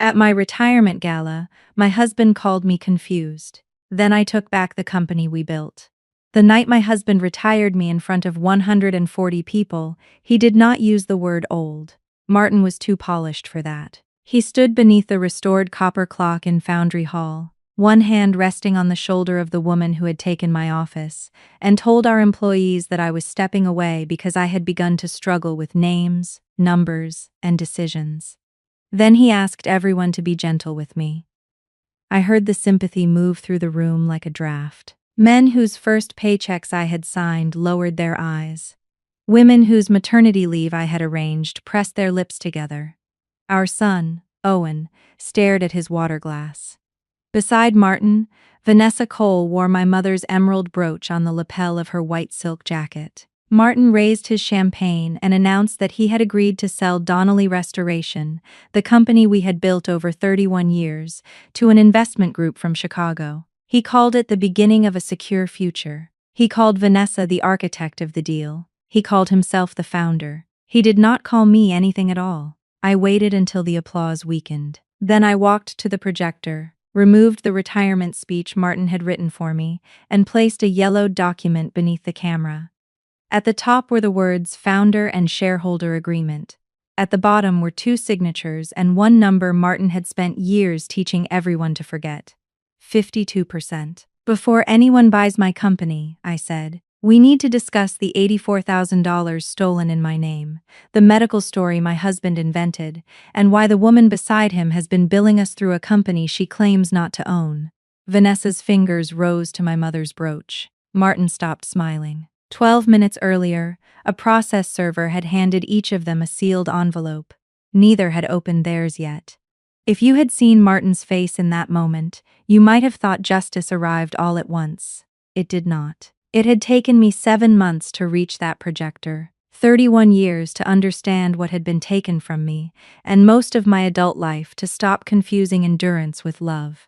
At my retirement gala, my husband called me confused. Then I took back the company we built. The night my husband retired me in front of 140 people, he did not use the word old. Martin was too polished for that. He stood beneath the restored copper clock in Foundry Hall, one hand resting on the shoulder of the woman who had taken my office, and told our employees that I was stepping away because I had begun to struggle with names, numbers, and decisions. Then he asked everyone to be gentle with me. I heard the sympathy move through the room like a draft. Men whose first paychecks I had signed lowered their eyes. Women whose maternity leave I had arranged pressed their lips together. Our son, Owen, stared at his water glass. Beside Martin, Vanessa Cole wore my mother's emerald brooch on the lapel of her white silk jacket. Martin raised his champagne and announced that he had agreed to sell Donnelly Restoration, the company we had built over 31 years, to an investment group from Chicago. He called it the beginning of a secure future. He called Vanessa the architect of the deal. He called himself the founder. He did not call me anything at all. I waited until the applause weakened. Then I walked to the projector, removed the retirement speech Martin had written for me, and placed a yellowed document beneath the camera. At the top were the words Founder and Shareholder Agreement. At the bottom were 2 signatures and one number Martin had spent years teaching everyone to forget. 52%. Before anyone buys my company, I said, we need to discuss the $84,000 stolen in my name, the medical story my husband invented, and why the woman beside him has been billing us through a company she claims not to own. Vanessa's fingers rose to my mother's brooch. Martin stopped smiling. 12 minutes earlier, a process server had handed each of them a sealed envelope. Neither had opened theirs yet. If you had seen Martin's face in that moment, you might have thought justice arrived all at once. It did not. It had taken me 7 months to reach that projector, 31 years to understand what had been taken from me, and most of my adult life to stop confusing endurance with love.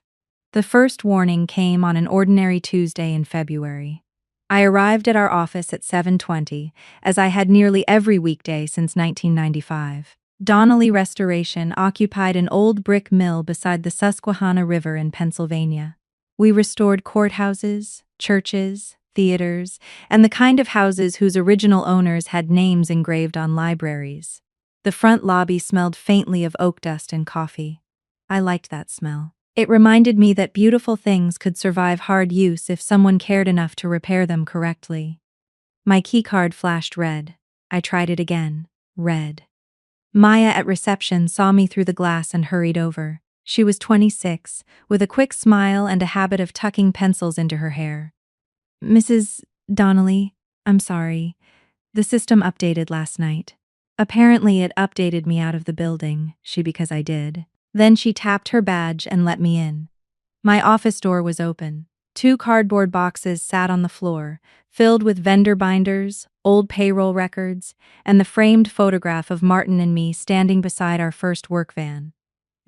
The first warning came on an ordinary Tuesday in February. I arrived at our office at 7:20, as I had nearly every weekday since 1995. Donnelly Restoration occupied an old brick mill beside the Susquehanna River in Pennsylvania. We restored courthouses, churches, theaters, and the kind of houses whose original owners had names engraved on libraries. The front lobby smelled faintly of oak dust and coffee. I liked that smell. It reminded me that beautiful things could survive hard use if someone cared enough to repair them correctly. My keycard flashed red. I tried it again. Red. Maya at reception saw me through the glass and hurried over. She was 26, with a quick smile and a habit of tucking pencils into her hair. Mrs. Donnelly, I'm sorry. The system updated last night. Apparently it updated me out of the building, because I did. Then she tapped her badge and let me in. My office door was open. 2 cardboard boxes sat on the floor, filled with vendor binders, old payroll records, and the framed photograph of Martin and me standing beside our first work van.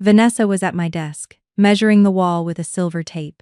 Vanessa was at my desk, measuring the wall with a silver tape.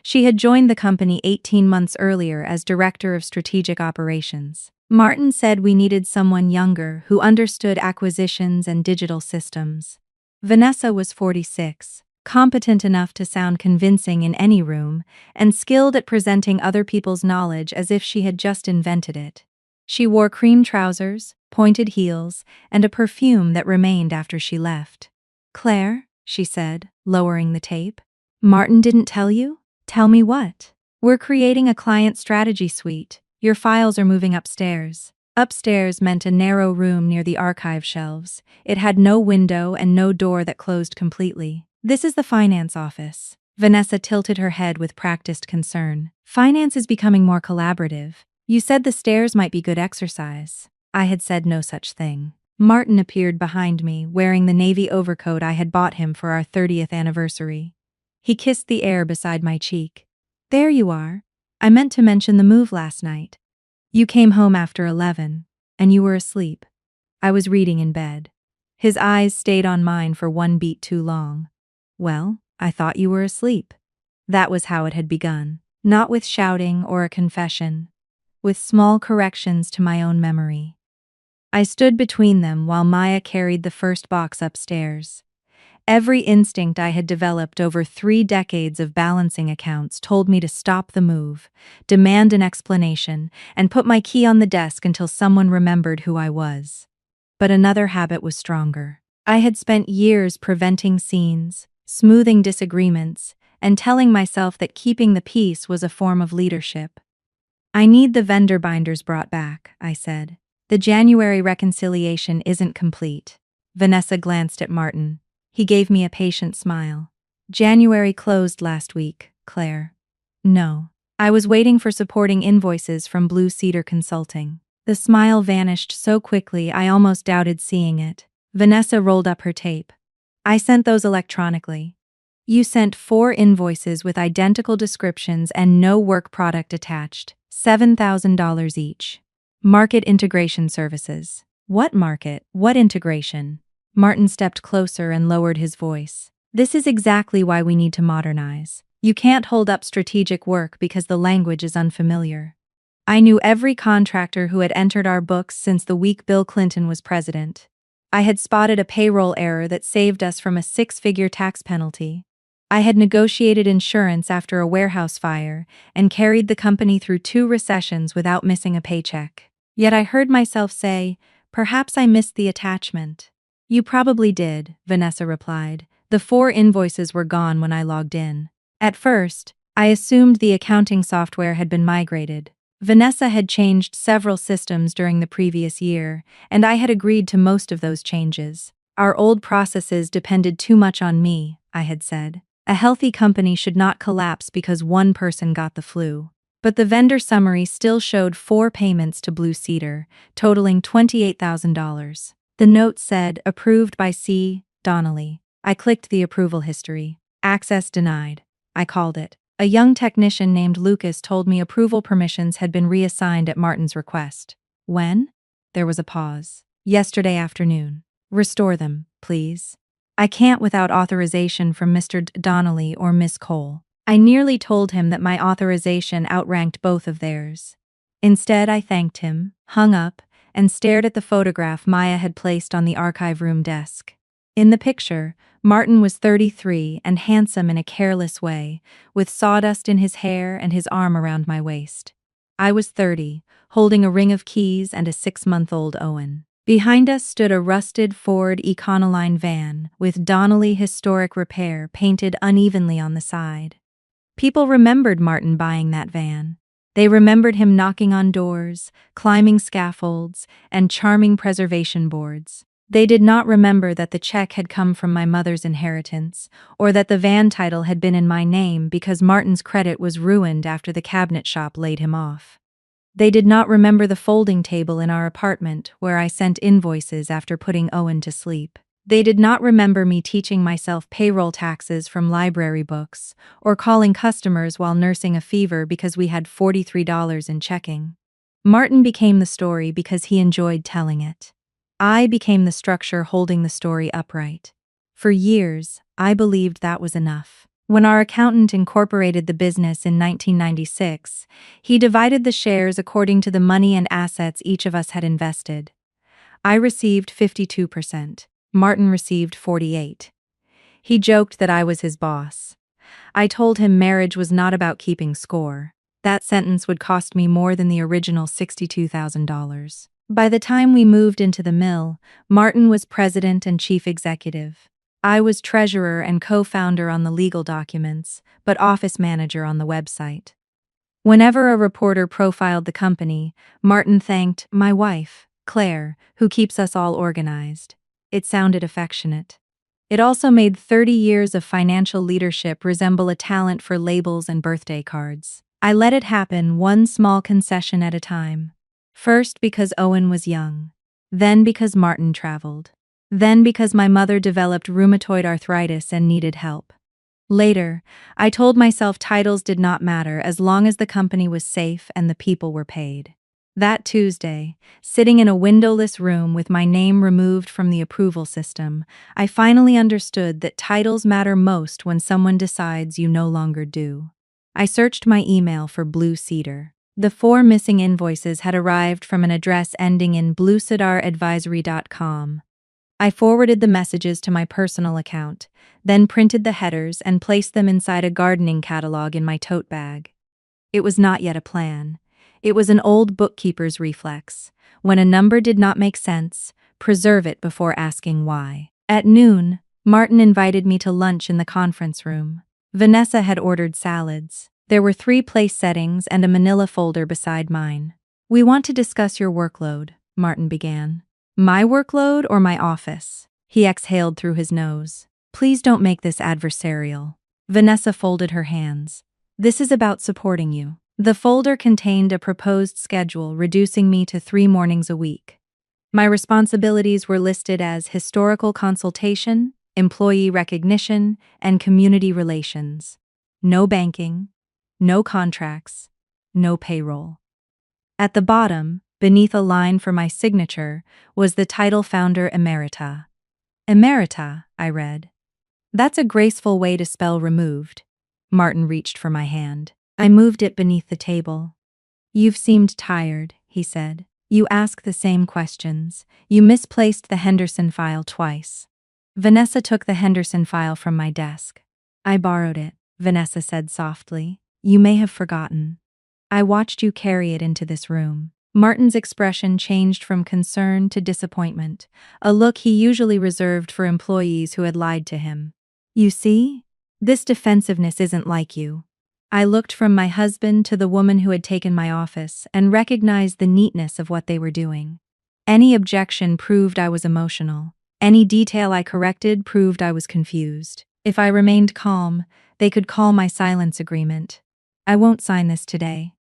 She had joined the company 18 months earlier as Director of Strategic Operations. Martin said we needed someone younger who understood acquisitions and digital systems. Vanessa was 46, competent enough to sound convincing in any room, and skilled at presenting other people's knowledge as if she had just invented it. She wore cream trousers, pointed heels, and a perfume that remained after she left. Claire, she said, lowering the tape. Martin didn't tell you? Tell me what? We're creating a client strategy suite. Your files are moving upstairs. Upstairs meant a narrow room near the archive shelves. It had no window and no door that closed completely. This is the finance office. Vanessa tilted her head with practiced concern. Finance is becoming more collaborative. You said the stairs might be good exercise. I had said no such thing. Martin appeared behind me, wearing the navy overcoat I had bought him for our 30th anniversary. He kissed the air beside my cheek. There you are. I meant to mention the move last night. You came home after 11, and you were asleep. I was reading in bed. His eyes stayed on mine for 1 beat too long. Well, I thought you were asleep. That was how it had begun. Not with shouting or a confession. With small corrections to my own memory. I stood between them while Maya carried the first box upstairs. Every instinct I had developed over 3 decades of balancing accounts told me to stop the move, demand an explanation, and put my key on the desk until someone remembered who I was. But another habit was stronger. I had spent years preventing scenes, smoothing disagreements, and telling myself that keeping the peace was a form of leadership. "I need the vendor binders brought back," I said. "The January reconciliation isn't complete." Vanessa glanced at Martin. He gave me a patient smile. "January closed last week, Claire." "No." I was waiting for supporting invoices from Blue Cedar Consulting. The smile vanished so quickly I almost doubted seeing it. Vanessa rolled up her tape. "I sent those electronically." "You sent 4 invoices with identical descriptions and no work product attached, $7,000 each. Market integration services." "What market? What integration?" Martin stepped closer and lowered his voice. "This is exactly why we need to modernize. You can't hold up strategic work because the language is unfamiliar." I knew every contractor who had entered our books since the week Bill Clinton was president. I had spotted a payroll error that saved us from a 6-figure tax penalty. I had negotiated insurance after a warehouse fire and carried the company through 2 recessions without missing a paycheck. Yet I heard myself say, "Perhaps I missed the attachment." "You probably did," Vanessa replied. "The 4 invoices were gone when I logged in. At first, I assumed the accounting software had been migrated. Vanessa had changed several systems during the previous year, and I had agreed to most of those changes. Our old processes depended too much on me, I had said. A healthy company should not collapse because one person got the flu. But the vendor summary still showed 4 payments to Blue Cedar, totaling $28,000. The note said, "Approved by C. Donnelly." I clicked the approval history. "Access denied." I called it. A young technician named Lucas told me approval permissions had been reassigned at Martin's request. "When?" There was a pause. "Yesterday afternoon." "Restore them, please." "I can't without authorization from Mr. Donnelly or Miss Cole." I nearly told him that my authorization outranked both of theirs. Instead, I thanked him, hung up, and stared at the photograph Maya had placed on the archive room desk. In the picture, Martin was 33 and handsome in a careless way, with sawdust in his hair and his arm around my waist. I was 30, holding a ring of keys and a 6-month-old Owen. Behind us stood a rusted Ford Econoline van with Donnelly Historic Repair painted unevenly on the side. People remembered Martin buying that van. They remembered him knocking on doors, climbing scaffolds, and charming preservation boards. They did not remember that the check had come from my mother's inheritance, or that the van title had been in my name because Martin's credit was ruined after the cabinet shop laid him off. They did not remember the folding table in our apartment where I sent invoices after putting Owen to sleep. They did not remember me teaching myself payroll taxes from library books, or calling customers while nursing a fever because we had $43 in checking. Martin became the story because he enjoyed telling it. I became the structure holding the story upright. For years, I believed that was enough. When our accountant incorporated the business in 1996, he divided the shares according to the money and assets each of us had invested. I received 52%. Martin received 48%. He joked that I was his boss. I told him marriage was not about keeping score. That sentence would cost me more than the original $62,000. By the time we moved into the mill, Martin was president and chief executive. I was treasurer and co-founder on the legal documents, but office manager on the website. Whenever a reporter profiled the company, Martin thanked my wife, Claire, who keeps us all organized. It sounded affectionate. It also made 30 years of financial leadership resemble a talent for labels and birthday cards. I let it happen one small concession at a time. First because Owen was young. Then because Martin traveled. Then because my mother developed rheumatoid arthritis and needed help. Later, I told myself titles did not matter as long as the company was safe and the people were paid. That Tuesday, sitting in a windowless room with my name removed from the approval system, I finally understood that titles matter most when someone decides you no longer do. I searched my email for Blue Cedar. The 4 missing invoices had arrived from an address ending in bluecidaradvisory.com. I forwarded the messages to my personal account, then printed the headers and placed them inside a gardening catalog in my tote bag. It was not yet a plan. It was an old bookkeeper's reflex. When a number did not make sense, preserve it before asking why. At noon, Martin invited me to lunch in the conference room. Vanessa had ordered salads. There were 3 place settings and a manila folder beside mine. "We want to discuss your workload," Martin began. "My workload or my office?" He exhaled through his nose. "Please don't make this adversarial." Vanessa folded her hands. "This is about supporting you." The folder contained a proposed schedule reducing me to 3 mornings a week. My responsibilities were listed as historical consultation, employee recognition, and community relations. No banking, no contracts, no payroll. At the bottom, beneath a line for my signature, was the title Founder Emerita. Emerita, I read. "That's a graceful way to spell removed." Martin reached for my hand. I moved it beneath the table. "You've seemed tired," he said. "You ask the same questions. You misplaced the Henderson file twice." Vanessa took the Henderson file from my desk. "I borrowed it," Vanessa said softly. "You may have forgotten. I watched you carry it into this room." Martin's expression changed from concern to disappointment, a look he usually reserved for employees who had lied to him. "You see? This defensiveness isn't like you." I looked from my husband to the woman who had taken my office and recognized the neatness of what they were doing. Any objection proved I was emotional. Any detail I corrected proved I was confused. If I remained calm, they could call my silence agreement. "I won't sign this today."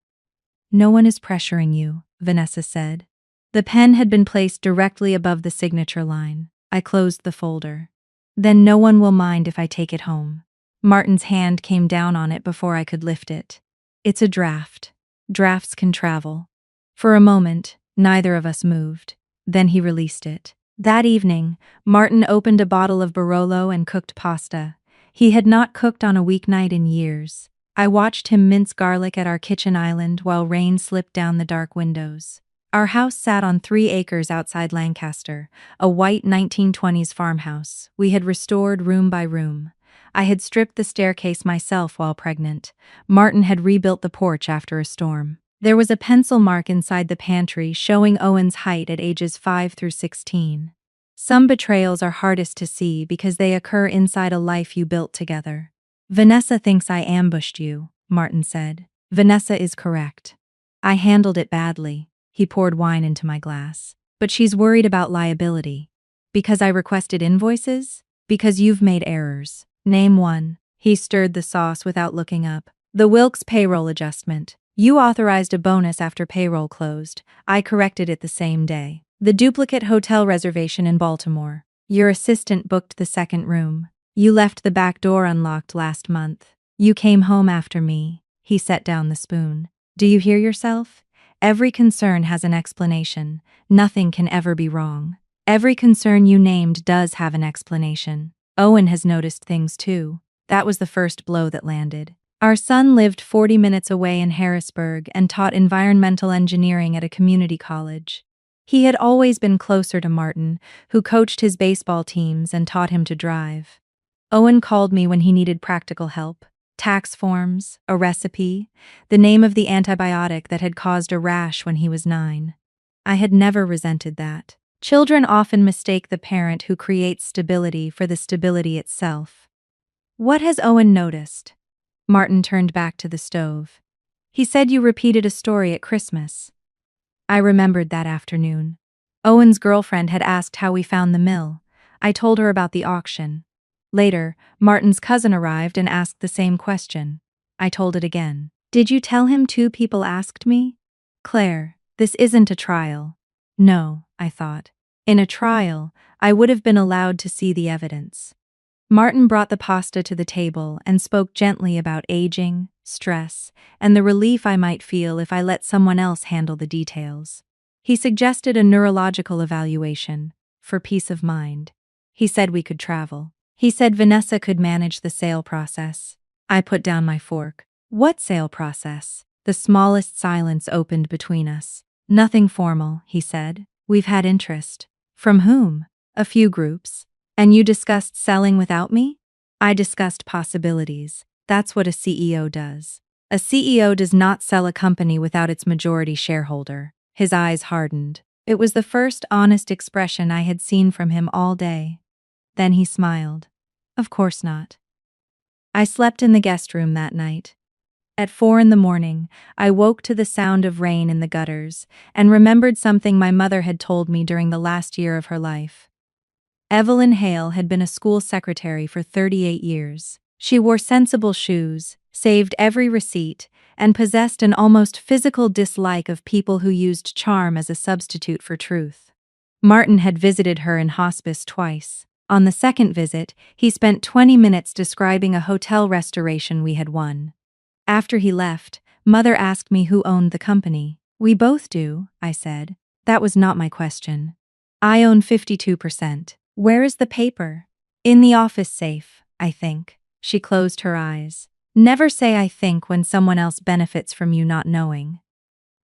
"No one is pressuring you," Vanessa said. The pen had been placed directly above the signature line. I closed the folder. "Then no one will mind if I take it home." Martin's hand came down on it before I could lift it. "It's a draft. Drafts can travel." For a moment, neither of us moved. Then he released it. That evening, Martin opened a bottle of Barolo and cooked pasta. He had not cooked on a weeknight in years. I watched him mince garlic at our kitchen island while rain slipped down the dark windows. Our house sat on 3 acres outside Lancaster, a white 1920s farmhouse we had restored room by room. I had stripped the staircase myself while pregnant. Martin had rebuilt the porch after a storm. There was a pencil mark inside the pantry showing Owen's height at ages 5 through 16. Some betrayals are hardest to see because they occur inside a life you built together. "Vanessa thinks I ambushed you," Martin said. "Vanessa is correct. I handled it badly." He poured wine into my glass. "But she's worried about liability." "Because I requested invoices? Because you've made errors." "Name one." He stirred the sauce without looking up. "The Wilkes payroll adjustment. You authorized a bonus after payroll closed. I corrected it the same day. The duplicate hotel reservation in Baltimore. Your assistant booked the second room. You left the back door unlocked last month. You came home after me." He set down the spoon. "Do you hear yourself? Every concern has an explanation. Nothing can ever be wrong. Every concern you named does have an explanation. Owen has noticed things too." That was the first blow that landed. Our son lived 40 minutes away in Harrisburg and taught environmental engineering at a community college. He had always been closer to Martin, who coached his baseball teams and taught him to drive. Owen called me when he needed practical help. Tax forms, a recipe, the name of the antibiotic that had caused a rash when he was 9. I had never resented that. Children often mistake the parent who creates stability for the stability itself. "What has Owen noticed?" Martin turned back to the stove. "He said you repeated a story at Christmas." I remembered that afternoon. Owen's girlfriend had asked how we found the mill. I told her about the auction. Later, Martin's cousin arrived and asked the same question. I told it again. "Did you tell him 2 people asked me?" "Claire, this isn't a trial." No, I thought. In a trial, I would have been allowed to see the evidence. Martin brought the pasta to the table and spoke gently about aging, stress, and the relief I might feel if I let someone else handle the details. He suggested a neurological evaluation, for peace of mind. He said we could travel. He said Vanessa could manage the sale process. I put down my fork. "What sale process?" The smallest silence opened between us. "Nothing formal," he said. "We've had interest." "From whom?" A few groups. And you discussed selling without me? I discussed possibilities. That's what a CEO does. A CEO does not sell a company without its majority shareholder. His eyes hardened. It was the first honest expression I had seen from him all day. Then he smiled. Of course not. I slept in the guest room that night. At 4 in the morning, I woke to the sound of rain in the gutters and remembered something my mother had told me during the last year of her life. Evelyn Hale had been a school secretary for 38 years. She wore sensible shoes, saved every receipt, and possessed an almost physical dislike of people who used charm as a substitute for truth. Martin had visited her in hospice twice. On the second visit, he spent 20 minutes describing a hotel restoration we had won. After he left, Mother asked me who owned the company. We both do, I said. That was not my question. I own 52%. Where is the paper? In the office safe, I think. She closed her eyes. Never say I think when someone else benefits from you not knowing.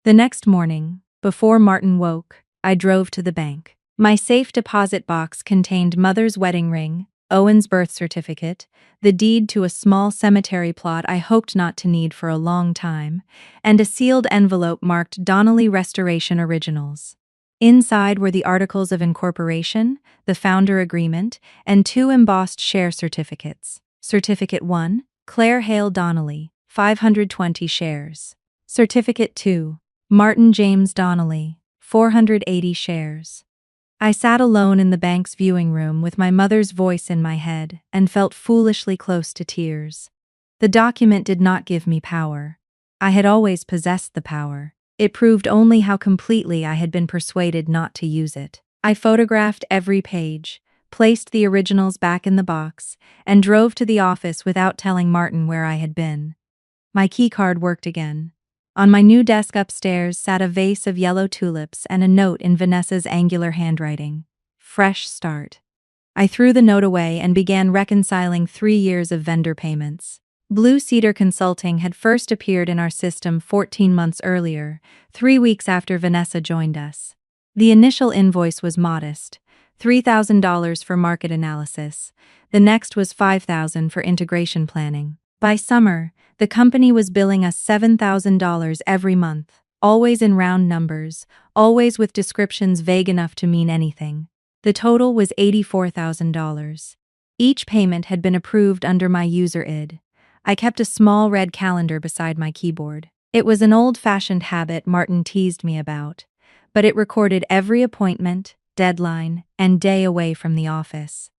The next morning, before Martin woke, I drove to the bank. My safe deposit box contained Mother's wedding ring, Owen's birth certificate, the deed to a small cemetery plot I hoped not to need for a long time, and a sealed envelope marked Donnelly Restoration Originals. Inside were the articles of incorporation, the founder agreement, and 2 embossed share certificates. Certificate 1, Claire Hale Donnelly, 520 shares. Certificate 2, Martin James Donnelly, 480 shares. I sat alone in the bank's viewing room with my mother's voice in my head and felt foolishly close to tears. The document did not give me power. I had always possessed the power. It proved only how completely I had been persuaded not to use it. I photographed every page, placed the originals back in the box, and drove to the office without telling Martin where I had been. My keycard worked again. On my new desk upstairs sat a vase of yellow tulips and a note in Vanessa's angular handwriting. Fresh start. I threw the note away and began reconciling 3 years of vendor payments. Blue Cedar Consulting had first appeared in our system 14 months earlier, 3 weeks after Vanessa joined us. The initial invoice was modest, $3,000 for market analysis. The next was $5,000 for integration planning. By summer, the company was billing us $7,000 every month, always in round numbers, always with descriptions vague enough to mean anything. The total was $84,000. Each payment had been approved under my user ID. I kept a small red calendar beside my keyboard. It was an old-fashioned habit Martin teased me about, but it recorded every appointment, deadline, and day away from the office.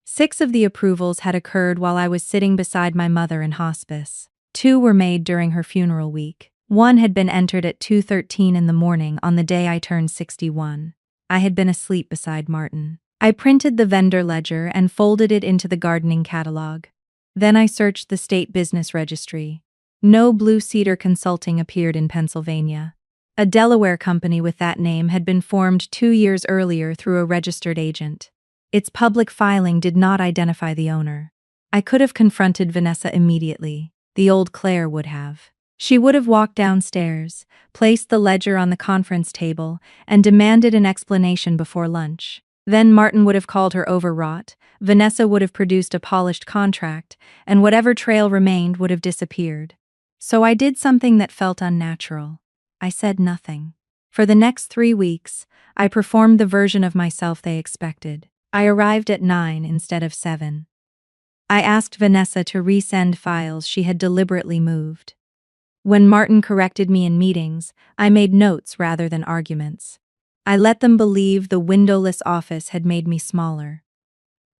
6 of the approvals had occurred while I was sitting beside my mother in hospice. 2 were made during her funeral week. 1 had been entered at 2:13 in the morning on the day I turned 61. I had been asleep beside Martin. I printed the vendor ledger and folded it into the gardening catalog. Then I searched the state business registry. No Blue Cedar Consulting appeared in Pennsylvania. A Delaware company with that name had been formed 2 years earlier through a registered agent. Its public filing did not identify the owner. I could have confronted Vanessa immediately. The old Claire would have. She would have walked downstairs, placed the ledger on the conference table, and demanded an explanation before lunch. Then Martin would have called her overwrought, Vanessa would have produced a polished contract, and whatever trail remained would have disappeared. So I did something that felt unnatural. I said nothing. For the next 3 weeks, I performed the version of myself they expected. I arrived at 9 instead of 7. I asked Vanessa to resend files she had deliberately moved. When Martin corrected me in meetings, I made notes rather than arguments. I let them believe the windowless office had made me smaller.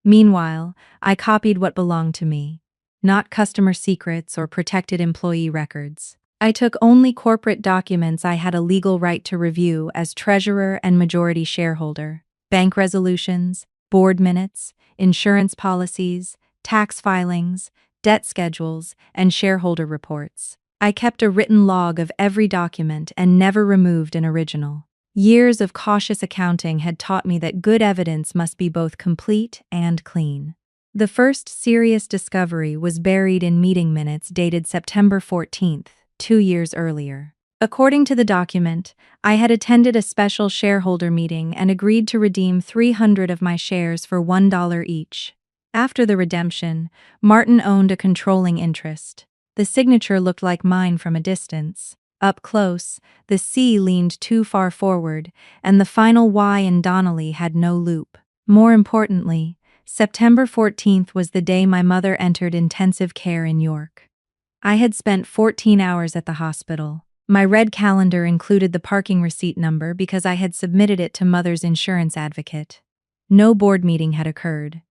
Meanwhile, I copied what belonged to me, not customer secrets or protected employee records. I took only corporate documents I had a legal right to review as treasurer and majority shareholder: bank resolutions, board minutes, insurance policies, tax filings, debt schedules, and shareholder reports. I kept a written log of every document and never removed an original. Years of cautious accounting had taught me that good evidence must be both complete and clean. The first serious discovery was buried in meeting minutes dated September 14th, 2 years earlier. According to the document, I had attended a special shareholder meeting and agreed to redeem 300 of my shares for $1 each. After the redemption, Martin owned a controlling interest. The signature looked like mine from a distance. Up close, the C leaned too far forward, and the final Y in Donnelly had no loop. More importantly, September 14th was the day my mother entered intensive care in York. I had spent 14 hours at the hospital. My red calendar included the parking receipt number because I had submitted it to Mother's insurance advocate. No board meeting had occurred.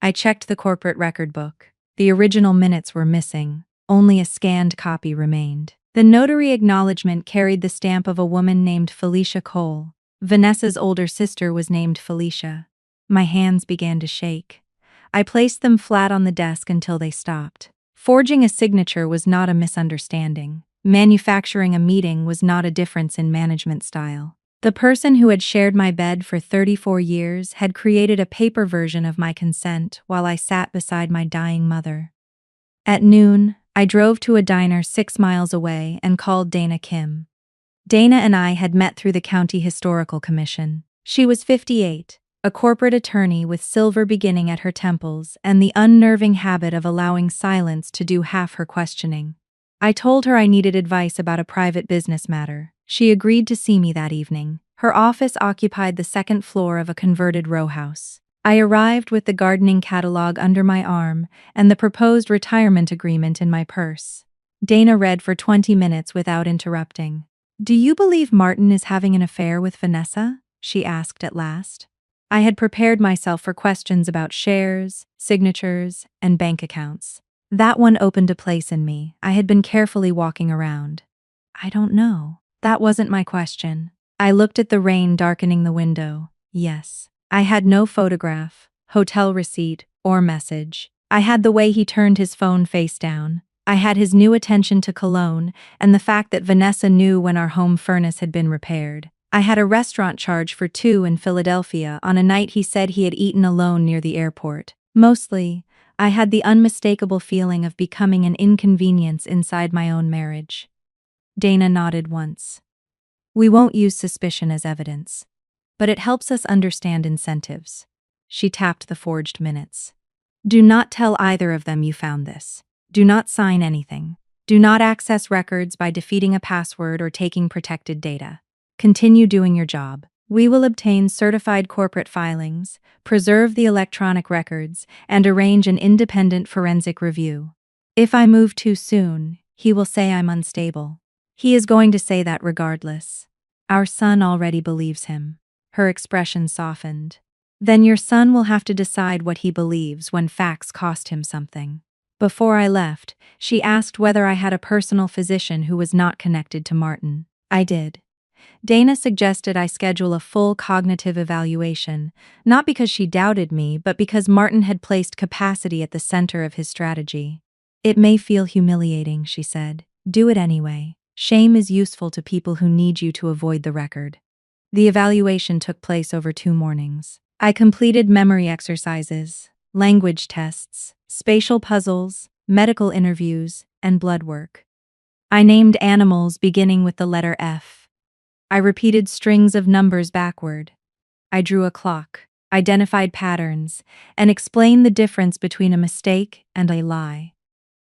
I checked the corporate record book. The original minutes were missing. Only a scanned copy remained. The notary acknowledgement carried the stamp of a woman named Felicia Cole. Vanessa's older sister was named Felicia. My hands began to shake. I placed them flat on the desk until they stopped. Forging a signature was not a misunderstanding. Manufacturing a meeting was not a difference in management style. The person who had shared my bed for 34 years had created a paper version of my consent while I sat beside my dying mother. At noon, I drove to a diner 6 miles away and called Dana Kim. Dana and I had met through the County Historical Commission. She was 58, a corporate attorney with silver beginning at her temples and the unnerving habit of allowing silence to do half her questioning. I told her I needed advice about a private business matter. She agreed to see me that evening. Her office occupied the second floor of a converted row house. I arrived with the gardening catalog under my arm and the proposed retirement agreement in my purse. Dana read for 20 minutes without interrupting. "Do you believe Martin is having an affair with Vanessa?" she asked at last. I had prepared myself for questions about shares, signatures, and bank accounts. That one opened a place in me. I had been carefully walking around. I don't know. That wasn't my question. I looked at the rain darkening the window. Yes. I had no photograph, hotel receipt, or message. I had the way he turned his phone face down. I had his new attention to cologne and the fact that Vanessa knew when our home furnace had been repaired. I had a restaurant charge for 2 in Philadelphia on a night he said he had eaten alone near the airport. Mostly, I had the unmistakable feeling of becoming an inconvenience inside my own marriage. Dana nodded once. "We won't use suspicion as evidence, but it helps us understand incentives." She tapped the forged minutes. "Do not tell either of them you found this. Do not sign anything. Do not access records by defeating a password or taking protected data. Continue doing your job. We will obtain certified corporate filings, preserve the electronic records, and arrange an independent forensic review. If I move too soon, he will say I'm unstable. He is going to say that regardless. Our son already believes him." Her expression softened. "Then your son will have to decide what he believes when facts cost him something." Before I left, she asked whether I had a personal physician who was not connected to Martin. I did. Dana suggested I schedule a full cognitive evaluation, not because she doubted me, but because Martin had placed capacity at the center of his strategy. "It may feel humiliating," she said. "Do it anyway. Shame is useful to people who need you to avoid the record." The evaluation took place over 2 mornings. I completed memory exercises, language tests, spatial puzzles, medical interviews, and blood work. I named animals beginning with the letter F. I repeated strings of numbers backward. I drew a clock, identified patterns, and explained the difference between a mistake and a lie.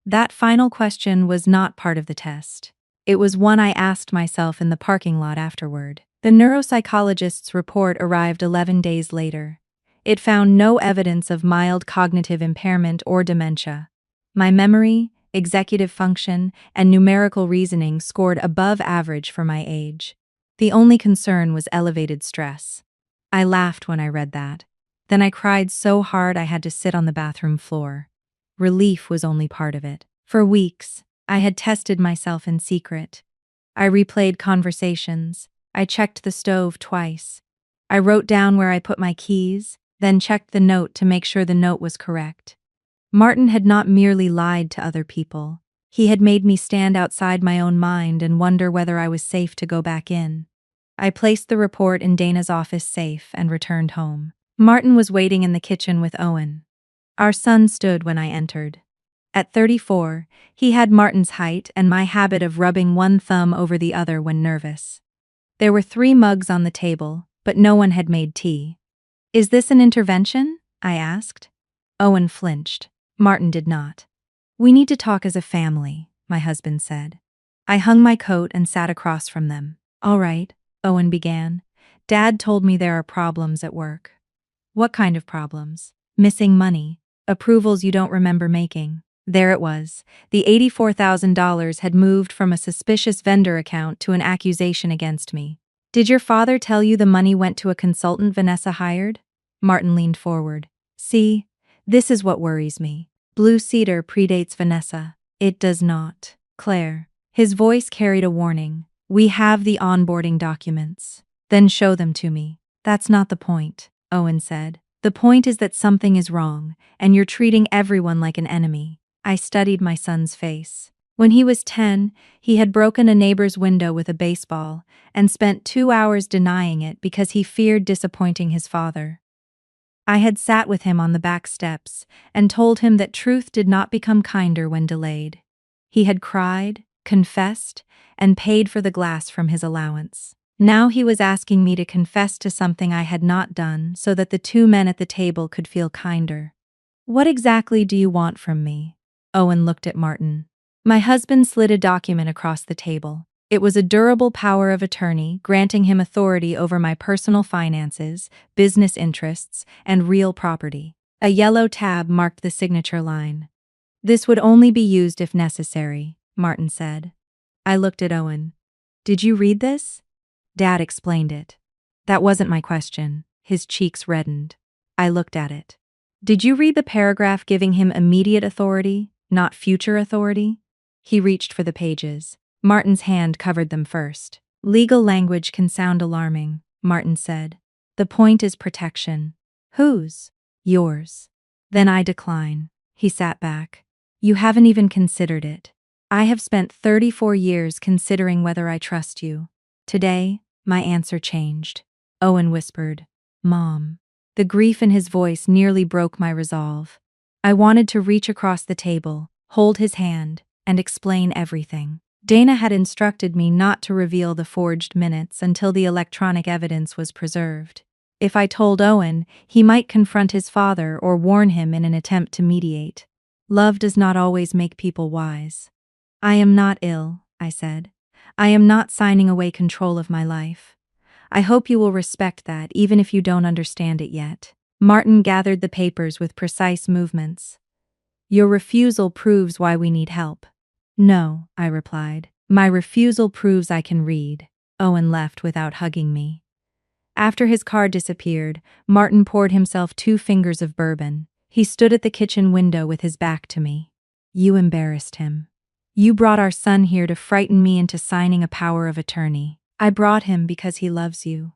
That final question was not part of the test. It was one I asked myself in the parking lot afterward. The neuropsychologist's report arrived 11 days later. It found no evidence of mild cognitive impairment or dementia. My memory, executive function, and numerical reasoning scored above average for my age. The only concern was elevated stress. I laughed when I read that. Then I cried so hard I had to sit on the bathroom floor. Relief was only part of it. For weeks, I had tested myself in secret. I replayed conversations. I checked the stove twice. I wrote down where I put my keys, then checked the note to make sure the note was correct. Martin had not merely lied to other people. He had made me stand outside my own mind and wonder whether I was safe to go back in. I placed the report in Dana's office safe and returned home. Martin was waiting in the kitchen with Owen. Our son stood when I entered. At 34, he had Martin's height and my habit of rubbing one thumb over the other when nervous. There were 3 mugs on the table, but no one had made tea. "Is this an intervention?" I asked. Owen flinched. Martin did not. "We need to talk as a family," my husband said. I hung my coat and sat across from them. "All right," Owen began. "Dad told me there are problems at work." "What kind of problems?" "Missing money. Approvals you don't remember making." There it was. The $84,000 had moved from a suspicious vendor account to an accusation against me. "Did your father tell you the money went to a consultant Vanessa hired?" Martin leaned forward. "See, this is what worries me. Blue Cedar predates Vanessa." "It does not, Claire." His voice carried a warning. "We have the onboarding documents." "Then show them to me." "That's not the point," Owen said. "The point is that something is wrong, and you're treating everyone like an enemy." I studied my son's face. When he was 10, he had broken a neighbor's window with a baseball and spent 2 hours denying it because he feared disappointing his father. I had sat with him on the back steps and told him that truth did not become kinder when delayed. He had cried, confessed, and paid for the glass from his allowance. Now he was asking me to confess to something I had not done so that the 2 men at the table could feel kinder. "What exactly do you want from me?" Owen looked at Martin. My husband slid a document across the table. It was a durable power of attorney granting him authority over my personal finances, business interests, and real property. A yellow tab marked the signature line. "This would only be used if necessary," Martin said. I looked at Owen. "Did you read this?" Dad explained it. That wasn't my question. His cheeks reddened. I looked at it. "Did you read the paragraph giving him immediate authority, not future authority?" He reached for the pages. Martin's hand covered them first. "Legal language can sound alarming," Martin said. "The point is protection." "Whose?" "Yours." "Then I decline." He sat back. "You haven't even considered it. I have spent 34 years considering whether I trust you." Today, my answer changed. Owen whispered, "Mom." The grief in his voice nearly broke my resolve. I wanted to reach across the table, hold his hand, and explain everything. Dana had instructed me not to reveal the forged minutes until the electronic evidence was preserved. If I told Owen, he might confront his father or warn him in an attempt to mediate. Love does not always make people wise. "I am not ill," I said. "I am not signing away control of my life. I hope you will respect that even if you don't understand it yet." Martin gathered the papers with precise movements. "Your refusal proves why we need help." "No," I replied. "My refusal proves I can read." Owen left without hugging me. After his car disappeared, Martin poured himself 2 fingers of bourbon. He stood at the kitchen window with his back to me. "You embarrassed him. You brought our son here to frighten me into signing a power of attorney. I brought him because he loves you.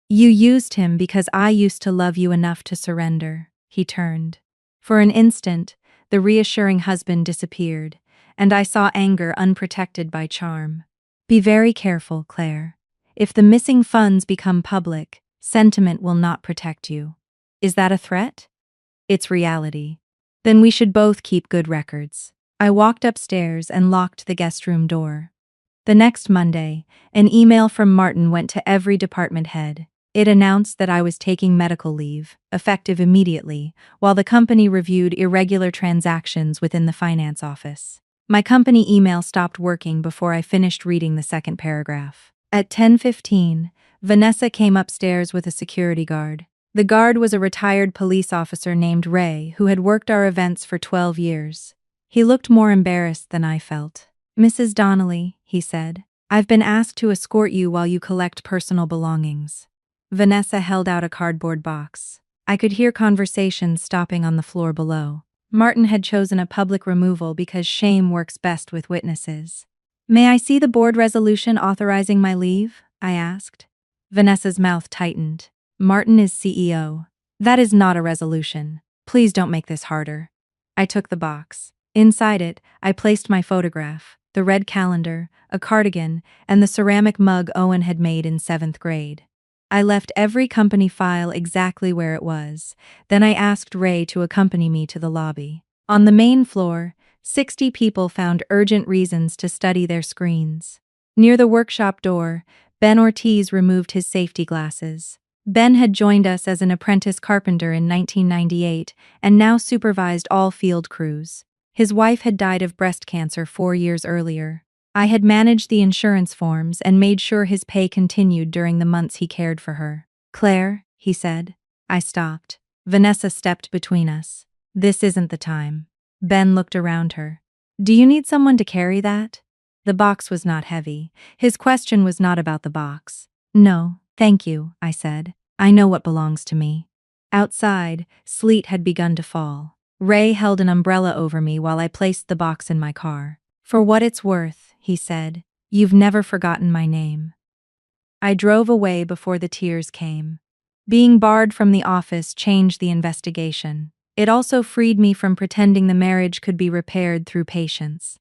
You used him because I used to love you enough to surrender." He turned. For an instant, the reassuring husband disappeared, and I saw anger unprotected by charm. "Be very careful, Claire. If the missing funds become public, sentiment will not protect you." "Is that a threat?" "It's reality." "Then we should both keep good records." I walked upstairs and locked the guest room door. The next Monday, an email from Martin went to every department head. It announced that I was taking medical leave, effective immediately, while the company reviewed irregular transactions within the finance office. My company email stopped working before I finished reading the second paragraph. At 10:15, Vanessa came upstairs with a security guard. The guard was a retired police officer named Ray who had worked our events for 12 years. He looked more embarrassed than I felt. "Mrs. Donnelly," he said, "I've been asked to escort you while you collect personal belongings." Vanessa held out a cardboard box. I could hear conversations stopping on the floor below. Martin had chosen a public removal because shame works best with witnesses. "May I see the board resolution authorizing my leave?" I asked. Vanessa's mouth tightened. "Martin is CEO. That is not a resolution. Please don't make this harder." I took the box. Inside it, I placed my photograph, the red calendar, a cardigan, and the ceramic mug Owen had made in 7th grade. I left every company file exactly where it was. Then I asked Ray to accompany me to the lobby. On the main floor, 60 people found urgent reasons to study their screens. Near the workshop door, Ben Ortiz removed his safety glasses. Ben had joined us as an apprentice carpenter in 1998 and now supervised all field crews. His wife had died of breast cancer 4 years earlier. I had managed the insurance forms and made sure his pay continued during the months he cared for her. "Claire," he said. I stopped. Vanessa stepped between us. "This isn't the time." Ben looked around her. "Do you need someone to carry that?" The box was not heavy. His question was not about the box. "No, thank you," I said. "I know what belongs to me." Outside, sleet had begun to fall. Ray held an umbrella over me while I placed the box in my car. "For what it's worth," he said, "you've never forgotten my name." I drove away before the tears came. Being barred from the office changed the investigation. It also freed me from pretending the marriage could be repaired through patience.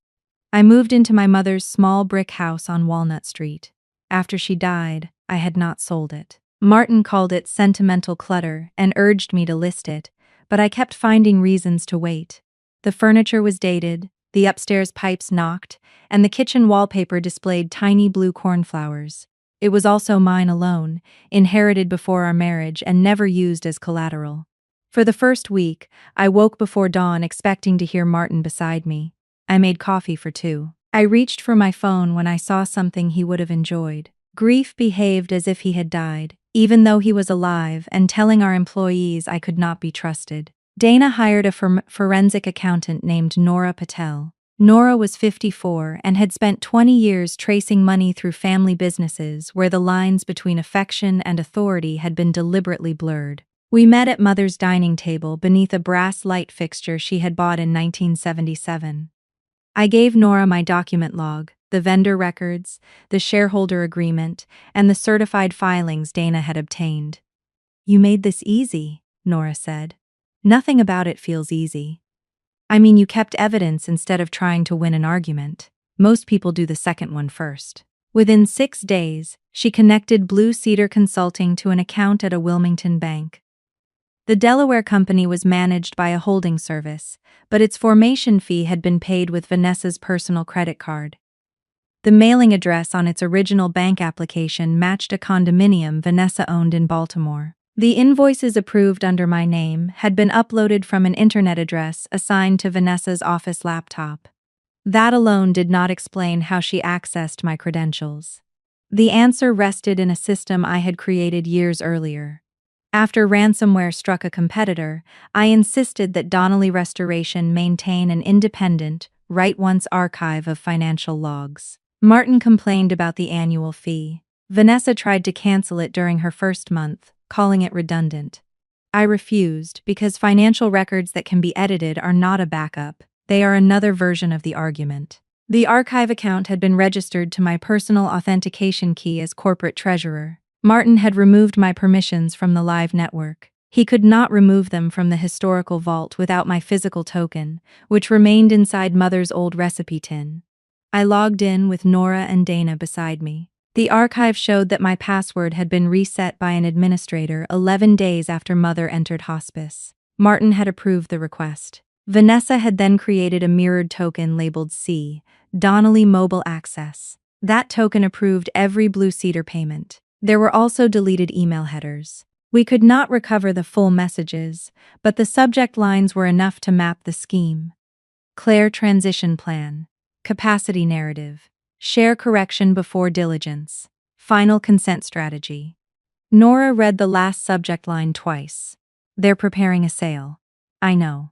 I moved into my mother's small brick house on Walnut Street. After she died, I had not sold it. Martin called it sentimental clutter and urged me to list it, but I kept finding reasons to wait. The furniture was dated, the upstairs pipes knocked, and the kitchen wallpaper displayed tiny blue cornflowers. It was also mine alone, inherited before our marriage and never used as collateral. For the first week, I woke before dawn expecting to hear Martin beside me. I made coffee for 2. I reached for my phone when I saw something he would have enjoyed. Grief behaved as if he had died, even though he was alive and telling our employees I could not be trusted. Dana hired a forensic accountant named Nora Patel. Nora was 54 and had spent 20 years tracing money through family businesses where the lines between affection and authority had been deliberately blurred. We met at Mother's dining table beneath a brass light fixture she had bought in 1977. I gave Nora my document log, the vendor records, the shareholder agreement, and the certified filings Dana had obtained. "You made this easy," Nora said. "Nothing about it feels easy. I mean, you kept evidence instead of trying to win an argument. Most people do the second one first." Within 6 days, she connected Blue Cedar Consulting to an account at a Wilmington bank. The Delaware company was managed by a holding service, but its formation fee had been paid with Vanessa's personal credit card. The mailing address on its original bank application matched a condominium Vanessa owned in Baltimore. The invoices approved under my name had been uploaded from an internet address assigned to Vanessa's office laptop. That alone did not explain how she accessed my credentials. The answer rested in a system I had created years earlier. After ransomware struck a competitor, I insisted that Donnelly Restoration maintain an independent, write-once archive of financial logs. Martin complained about the annual fee. Vanessa tried to cancel it during her first month, calling it redundant. I refused because financial records that can be edited are not a backup. They are another version of the argument. The archive account had been registered to my personal authentication key as corporate treasurer. Martin had removed my permissions from the live network. He could not remove them from the historical vault without my physical token, which remained inside Mother's old recipe tin. I logged in with Nora and Dana beside me. The archive showed that my password had been reset by an administrator 11 days after Mother entered hospice. Martin had approved the request. Vanessa had then created a mirrored token labeled C, Donnelly Mobile Access. That token approved every Blue Cedar payment. There were also deleted email headers. We could not recover the full messages, but the subject lines were enough to map the scheme. Claire transition plan. Capacity narrative. Share correction before diligence. Final consent strategy. Nora read the last subject line twice. They're preparing a sale. I know.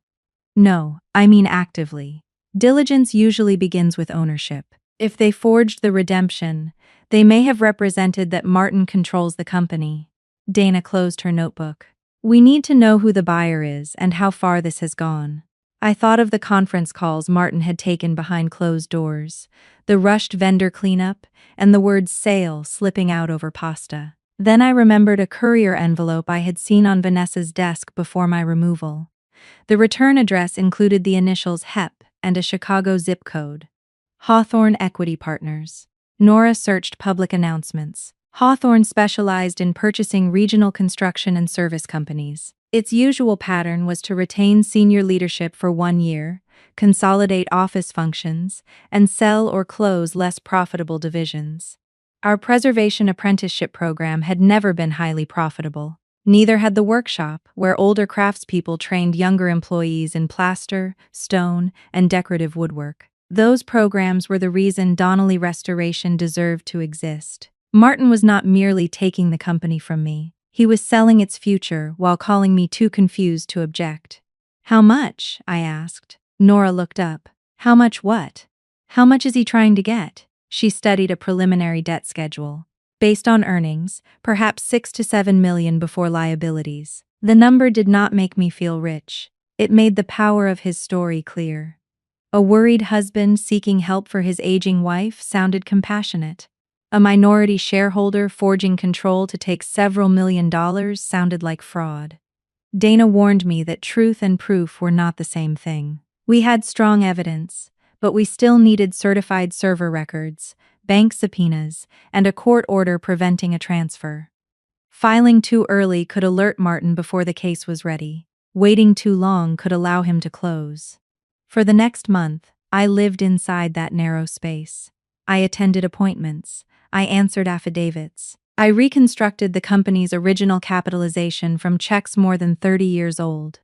No, I mean actively. Diligence usually begins with ownership. If they forged the redemption, they may have represented that Martin controls the company. Dana closed her notebook. We need to know who the buyer is and how far this has gone. I thought of the conference calls Martin had taken behind closed doors, the rushed vendor cleanup, and the word sale slipping out over pasta. Then I remembered a courier envelope I had seen on Vanessa's desk before my removal. The return address included the initials HEP and a Chicago zip code. Hawthorne Equity Partners. Nora searched public announcements. Hawthorne specialized in purchasing regional construction and service companies. Its usual pattern was to retain senior leadership for 1 year, consolidate office functions, and sell or close less profitable divisions. Our preservation apprenticeship program had never been highly profitable. Neither had the workshop, where older craftspeople trained younger employees in plaster, stone, and decorative woodwork. Those programs were the reason Donnelly Restoration deserved to exist. Martin was not merely taking the company from me. He was selling its future while calling me too confused to object. "How much?" I asked. Nora looked up. "How much what? How much is he trying to get?" She studied a preliminary debt schedule. Based on earnings, perhaps 6 to 7 million before liabilities. The number did not make me feel rich. It made the power of his story clear. A worried husband seeking help for his aging wife sounded compassionate. A minority shareholder forging control to take several $1 million sounded like fraud. Dana warned me that truth and proof were not the same thing. We had strong evidence, but we still needed certified server records, bank subpoenas, and a court order preventing a transfer. Filing too early could alert Martin before the case was ready. Waiting too long could allow him to close. For the next month, I lived inside that narrow space. I attended appointments. I answered affidavits. I reconstructed the company's original capitalization from checks more than 30 years old.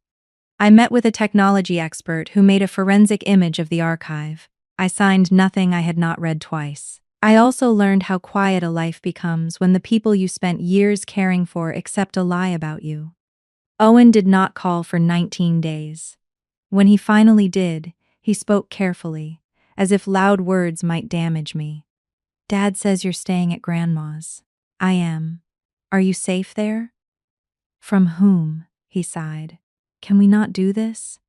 I met with a technology expert who made a forensic image of the archive. I signed nothing I had not read twice. I also learned how quiet a life becomes when the people you spent years caring for accept a lie about you. Owen did not call for 19 days. When he finally did, he spoke carefully, as if loud words might damage me. "Dad says you're staying at Grandma's." "I am. Are you safe there?" "From whom?" he sighed. "Can we not do this?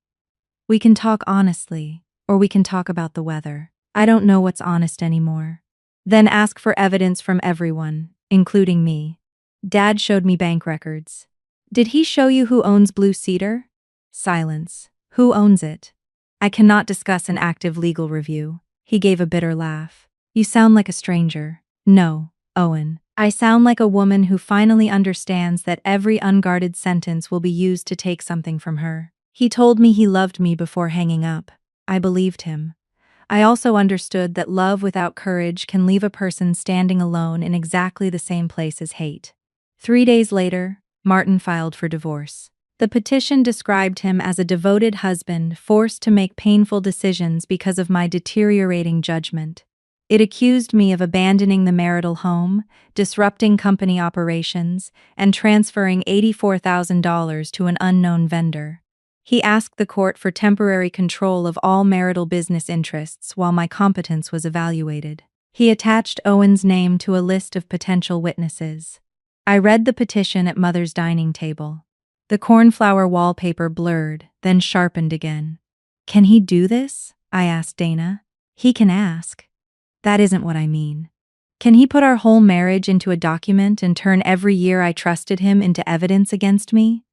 We can talk honestly, or we can talk about the weather. I don't know what's honest anymore." "Then ask for evidence from everyone, including me." Dad showed me bank records. "Did he show you who owns Blue Cedar?" Silence. "Who owns it?" "I cannot discuss an active legal review." He gave a bitter laugh. "You sound like a stranger." "No, Owen. I sound like a woman who finally understands that every unguarded sentence will be used to take something from her." He told me he loved me before hanging up. I believed him. I also understood that love without courage can leave a person standing alone in exactly the same place as hate. 3 days later, Martin filed for divorce. The petition described him as a devoted husband forced to make painful decisions because of my deteriorating judgment. It accused me of abandoning the marital home, disrupting company operations, and transferring $84,000 to an unknown vendor. He asked the court for temporary control of all marital business interests while my competence was evaluated. He attached Owen's name to a list of potential witnesses. I read the petition at Mother's dining table. The cornflower wallpaper blurred, then sharpened again. "Can he do this?" I asked Dana. "He can ask. That isn't what I mean. Can he put our whole marriage into a document and turn every year I trusted him into evidence against me?"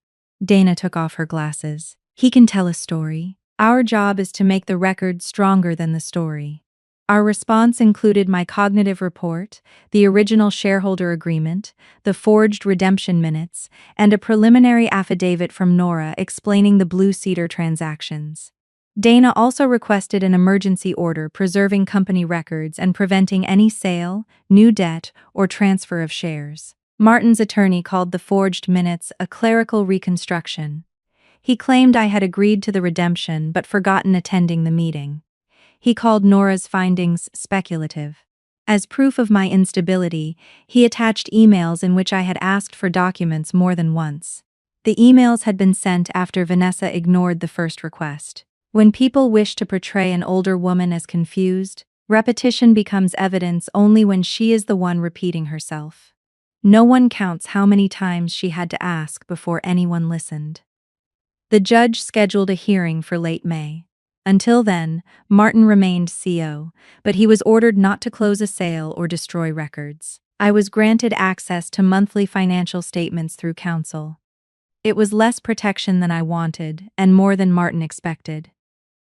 Dana took off her glasses. "He can tell a story. Our job is to make the record stronger than the story." Our response included my cognitive report, the original shareholder agreement, the forged redemption minutes, and a preliminary affidavit from Nora explaining the Blue Cedar transactions. Dana also requested an emergency order preserving company records and preventing any sale, new debt, or transfer of shares. Martin's attorney called the forged minutes a clerical reconstruction. He claimed I had agreed to the redemption but forgotten attending the meeting. He called Nora's findings speculative. As proof of my instability, he attached emails in which I had asked for documents more than once. The emails had been sent after Vanessa ignored the first request. When people wish to portray an older woman as confused, repetition becomes evidence only when she is the one repeating herself. No one counts how many times she had to ask before anyone listened. The judge scheduled a hearing for late May. Until then, Martin remained CO, but he was ordered not to close a sale or destroy records. I was granted access to monthly financial statements through counsel. It was less protection than I wanted, and more than Martin expected.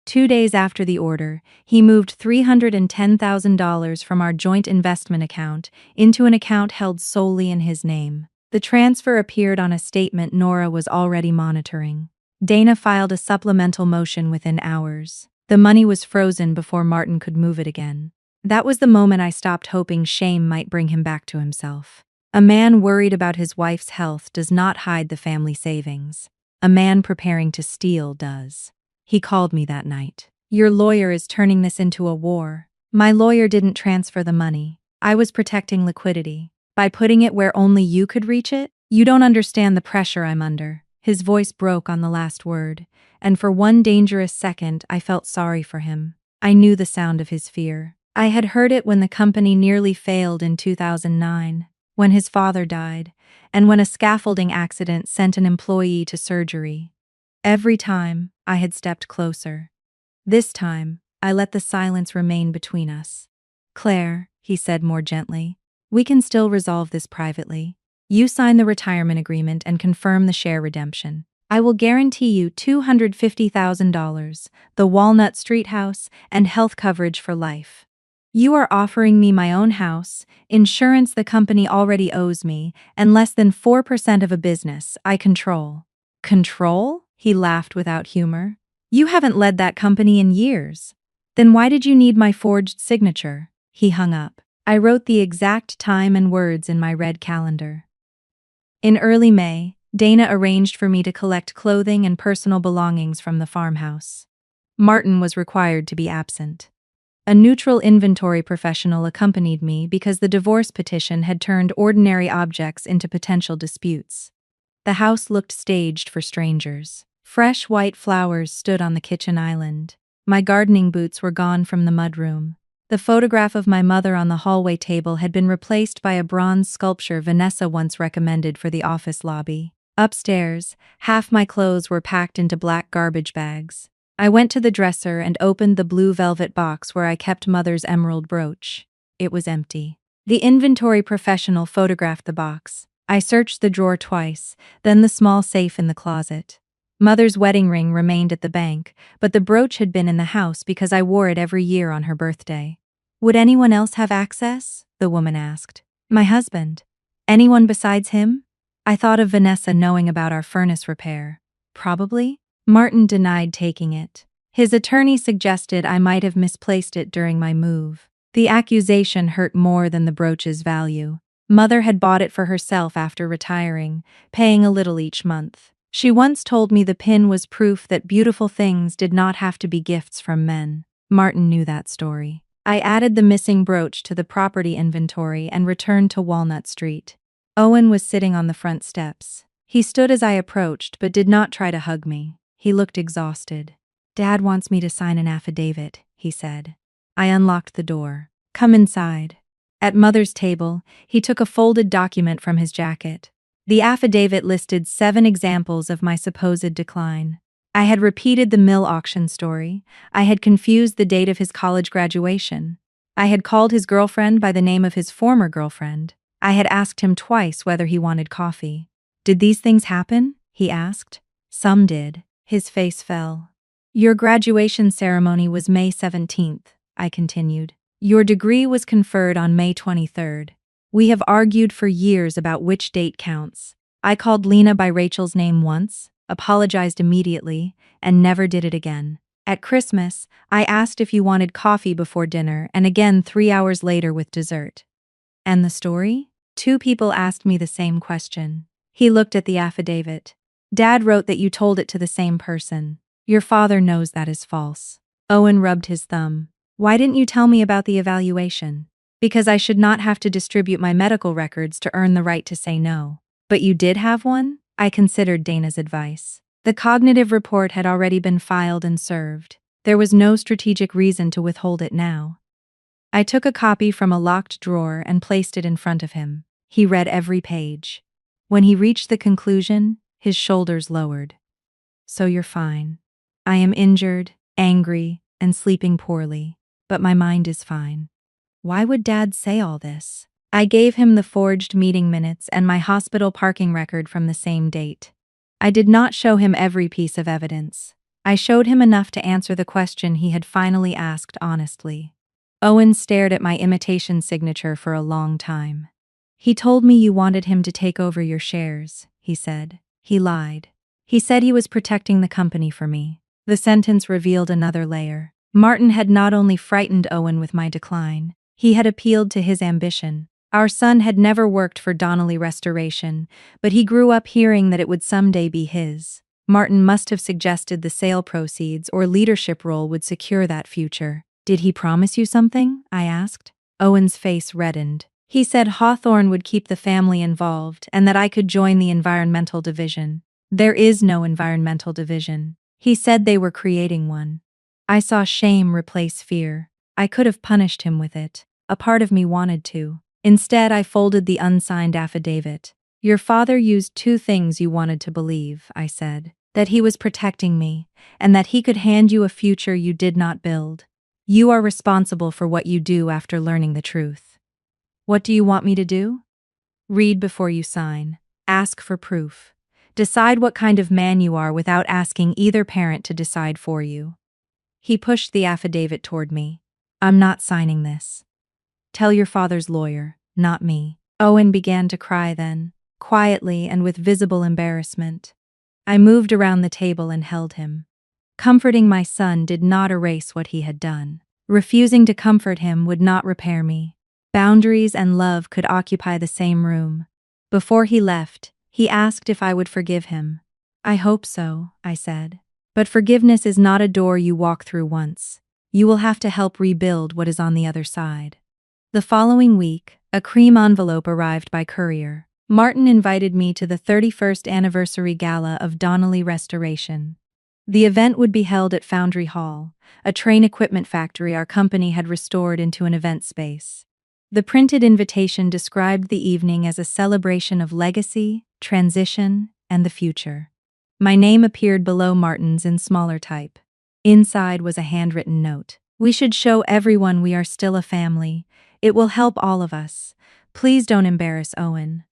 2 days after the order, he moved $310,000 from our joint investment account into an account held solely in his name. The transfer appeared on a statement Nora was already monitoring. Dana filed a supplemental motion within hours. The money was frozen before Martin could move it again. That was the moment I stopped hoping shame might bring him back to himself. A man worried about his wife's health does not hide the family savings. A man preparing to steal does. He called me that night. Your lawyer is turning this into a war. My lawyer didn't transfer the money. I was protecting liquidity. By putting it where only you could reach it? You don't understand the pressure I'm under. His voice broke on the last word, and for one dangerous second I felt sorry for him. I knew the sound of his fear. I had heard it when the company nearly failed in 2009, when his father died, and when a scaffolding accident sent an employee to surgery. Every time, I had stepped closer. This time, I let the silence remain between us. Claire, he said more gently, we can still resolve this privately. You sign the retirement agreement and confirm the share redemption. I will guarantee you $250,000, the Walnut Street house, and health coverage for life. You are offering me my own house, insurance the company already owes me, and less than 4% of a business I control. Control? He laughed without humor. You haven't led that company in years. Then why did you need my forged signature? He hung up. I wrote the exact time and words in my red calendar. In early May, Dana arranged for me to collect clothing and personal belongings from the farmhouse. Martin was required to be absent. A neutral inventory professional accompanied me because the divorce petition had turned ordinary objects into potential disputes. The house looked staged for strangers. Fresh white flowers stood on the kitchen island. My gardening boots were gone from the mudroom. The photograph of my mother on the hallway table had been replaced by a bronze sculpture Vanessa once recommended for the office lobby. Upstairs, half my clothes were packed into black garbage bags. I went to the dresser and opened the blue velvet box where I kept Mother's emerald brooch. It was empty. The inventory professional photographed the box. I searched the drawer twice, then the small safe in the closet. Mother's wedding ring remained at the bank, but the brooch had been in the house because I wore it every year on her birthday. Would anyone else have access? The woman asked. My husband. Anyone besides him? I thought of Vanessa knowing about our furnace repair. Probably. Martin denied taking it. His attorney suggested I might have misplaced it during my move. The accusation hurt more than the brooch's value. Mother had bought it for herself after retiring, paying a little each month. She once told me the pin was proof that beautiful things did not have to be gifts from men. Martin knew that story. I added the missing brooch to the property inventory and returned to Walnut Street. Owen was sitting on the front steps. He stood as I approached but did not try to hug me. He looked exhausted. Dad wants me to sign an affidavit, he said. I unlocked the door. Come inside. At Mother's table, he took a folded document from his jacket. The affidavit listed 7 examples of my supposed decline. I had repeated the mill auction story. I had confused the date of his college graduation. I had called his girlfriend by the name of his former girlfriend. I had asked him twice whether he wanted coffee. Did these things happen? He asked. Some did. His face fell. Your graduation ceremony was May 17th, I continued. Your degree was conferred on May 23rd. We have argued for years about which date counts. I called Lena by Rachel's name once, apologized immediately, and never did it again. At Christmas, I asked if you wanted coffee before dinner and again 3 hours later with dessert. And the story? 2 people asked me the same question. He looked at the affidavit. Dad wrote that you told it to the same person. Your father knows that is false. Owen rubbed his thumb. Why didn't you tell me about the evaluation? Because I should not have to distribute my medical records to earn the right to say no. But you did have one? I considered Dana's advice. The cognitive report had already been filed and served. There was no strategic reason to withhold it now. I took a copy from a locked drawer and placed it in front of him. He read every page. When he reached the conclusion, his shoulders lowered. So you're fine. I am injured, angry, and sleeping poorly, but my mind is fine. Why would Dad say all this? I gave him the forged meeting minutes and my hospital parking record from the same date. I did not show him every piece of evidence. I showed him enough to answer the question he had finally asked honestly. Owen stared at my imitation signature for a long time. He told me you wanted him to take over your shares, he said. He lied. He said he was protecting the company for me. The sentence revealed another layer. Martin had not only frightened Owen with my decline, he had appealed to his ambition. Our son had never worked for Donnelly Restoration, but he grew up hearing that it would someday be his. Martin must have suggested the sale proceeds or leadership role would secure that future. Did he promise you something? I asked. Owen's face reddened. He said Hawthorne would keep the family involved and that I could join the environmental division. There is no environmental division. He said they were creating one. I saw shame replace fear. I could have punished him with it. A part of me wanted to. Instead, I folded the unsigned affidavit. Your father used two things you wanted to believe, I said. That he was protecting me, and that he could hand you a future you did not build. You are responsible for what you do after learning the truth. What do you want me to do? Read before you sign. Ask for proof. Decide what kind of man you are without asking either parent to decide for you. He pushed the affidavit toward me. I'm not signing this. Tell your father's lawyer, not me. Owen began to cry then, quietly and with visible embarrassment. I moved around the table and held him. Comforting my son did not erase what he had done. Refusing to comfort him would not repair me. Boundaries and love could occupy the same room. Before he left, he asked if I would forgive him. I hope so, I said. But forgiveness is not a door you walk through once. You will have to help rebuild what is on the other side. The following week, a cream envelope arrived by courier. Martin invited me to the 31st anniversary gala of Donnelly Restoration. The event would be held at Foundry Hall, a train equipment factory our company had restored into an event space. The printed invitation described the evening as a celebration of legacy, transition, and the future. My name appeared below Martin's in smaller type. Inside was a handwritten note. We should show everyone we are still a family. It will help all of us. Please don't embarrass Owen.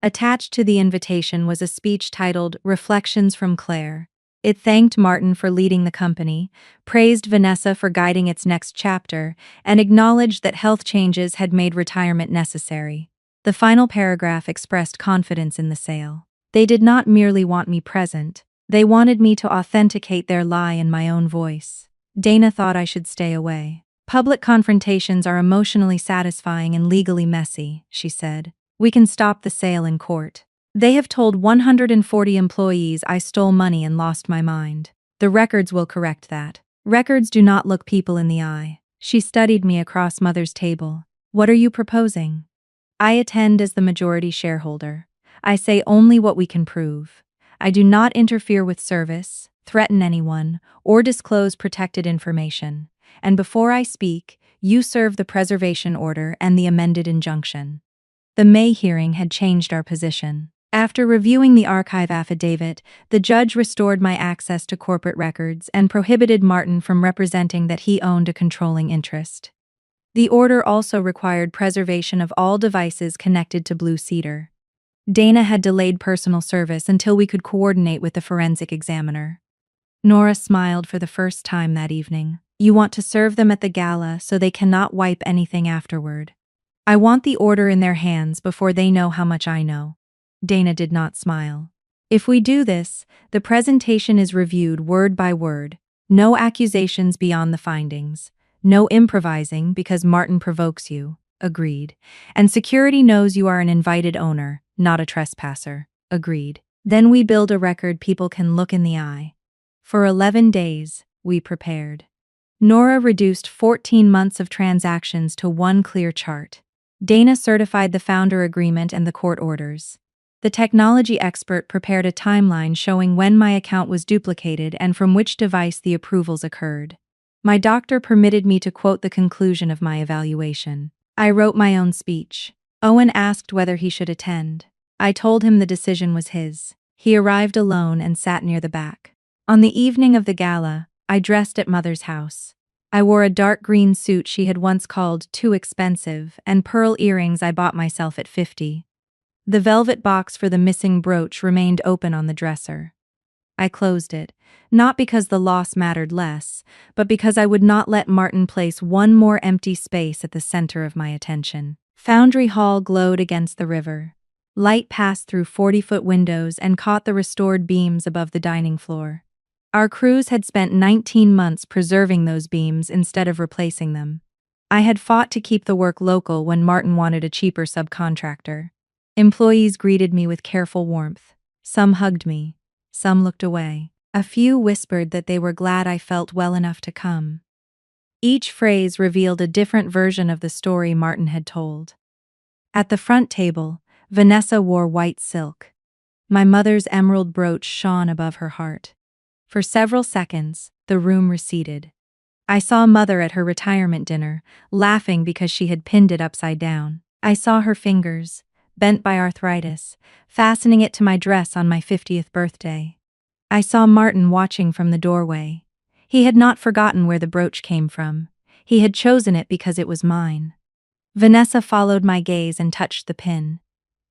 Attached to the invitation was a speech titled Reflections from Claire. It thanked Martin for leading the company, praised Vanessa for guiding its next chapter, and acknowledged that health changes had made retirement necessary. The final paragraph expressed confidence in the sale. They did not merely want me present, they wanted me to authenticate their lie in my own voice. Dana thought I should stay away. Public confrontations are emotionally satisfying and legally messy, she said. We can stop the sale in court. They have told 140 employees I stole money and lost my mind. The records will correct that. Records do not look people in the eye. She studied me across Mother's table. What are you proposing? I attend as the majority shareholder. I say only what we can prove. I do not interfere with service, threaten anyone, or disclose protected information. And before I speak, you serve the preservation order and the amended injunction. The May hearing had changed our position. After reviewing the archive affidavit, the judge restored my access to corporate records and prohibited Martin from representing that he owned a controlling interest. The order also required preservation of all devices connected to Blue Cedar. Dana had delayed personal service until we could coordinate with the forensic examiner. Nora smiled for the first time that evening. You want to serve them at the gala so they cannot wipe anything afterward. I want the order in their hands before they know how much I know. Dana did not smile. If we do this, the presentation is reviewed word by word. No accusations beyond the findings. No improvising because Martin provokes you. Agreed. And security knows you are an invited owner, not a trespasser. Agreed. Then we build a record people can look in the eye. For 11 days, we prepared. Nora reduced 14 months of transactions to one clear chart. Dana certified the founder agreement and the court orders. The technology expert prepared a timeline showing when my account was duplicated and from which device the approvals occurred. My doctor permitted me to quote the conclusion of my evaluation. I wrote my own speech. Owen asked whether he should attend. I told him the decision was his. He arrived alone and sat near the back. On the evening of the gala, I dressed at Mother's house. I wore a dark green suit she had once called too expensive and pearl earrings I bought myself at 50. The velvet box for the missing brooch remained open on the dresser. I closed it, not because the loss mattered less, but because I would not let Martin place one more empty space at the center of my attention. Foundry Hall glowed against the river. Light passed through 40-foot windows and caught the restored beams above the dining floor. Our crews had spent 19 months preserving those beams instead of replacing them. I had fought to keep the work local when Martin wanted a cheaper subcontractor. Employees greeted me with careful warmth. Some hugged me. Some looked away. A few whispered that they were glad I felt well enough to come. Each phrase revealed a different version of the story Martin had told. At the front table, Vanessa wore white silk. My mother's emerald brooch shone above her heart. For several seconds, the room receded. I saw Mother at her retirement dinner, laughing because she had pinned it upside down. I saw her fingers, bent by arthritis, fastening it to my dress on my 50th birthday. I saw Martin watching from the doorway. He had not forgotten where the brooch came from. He had chosen it because it was mine. Vanessa followed my gaze and touched the pin.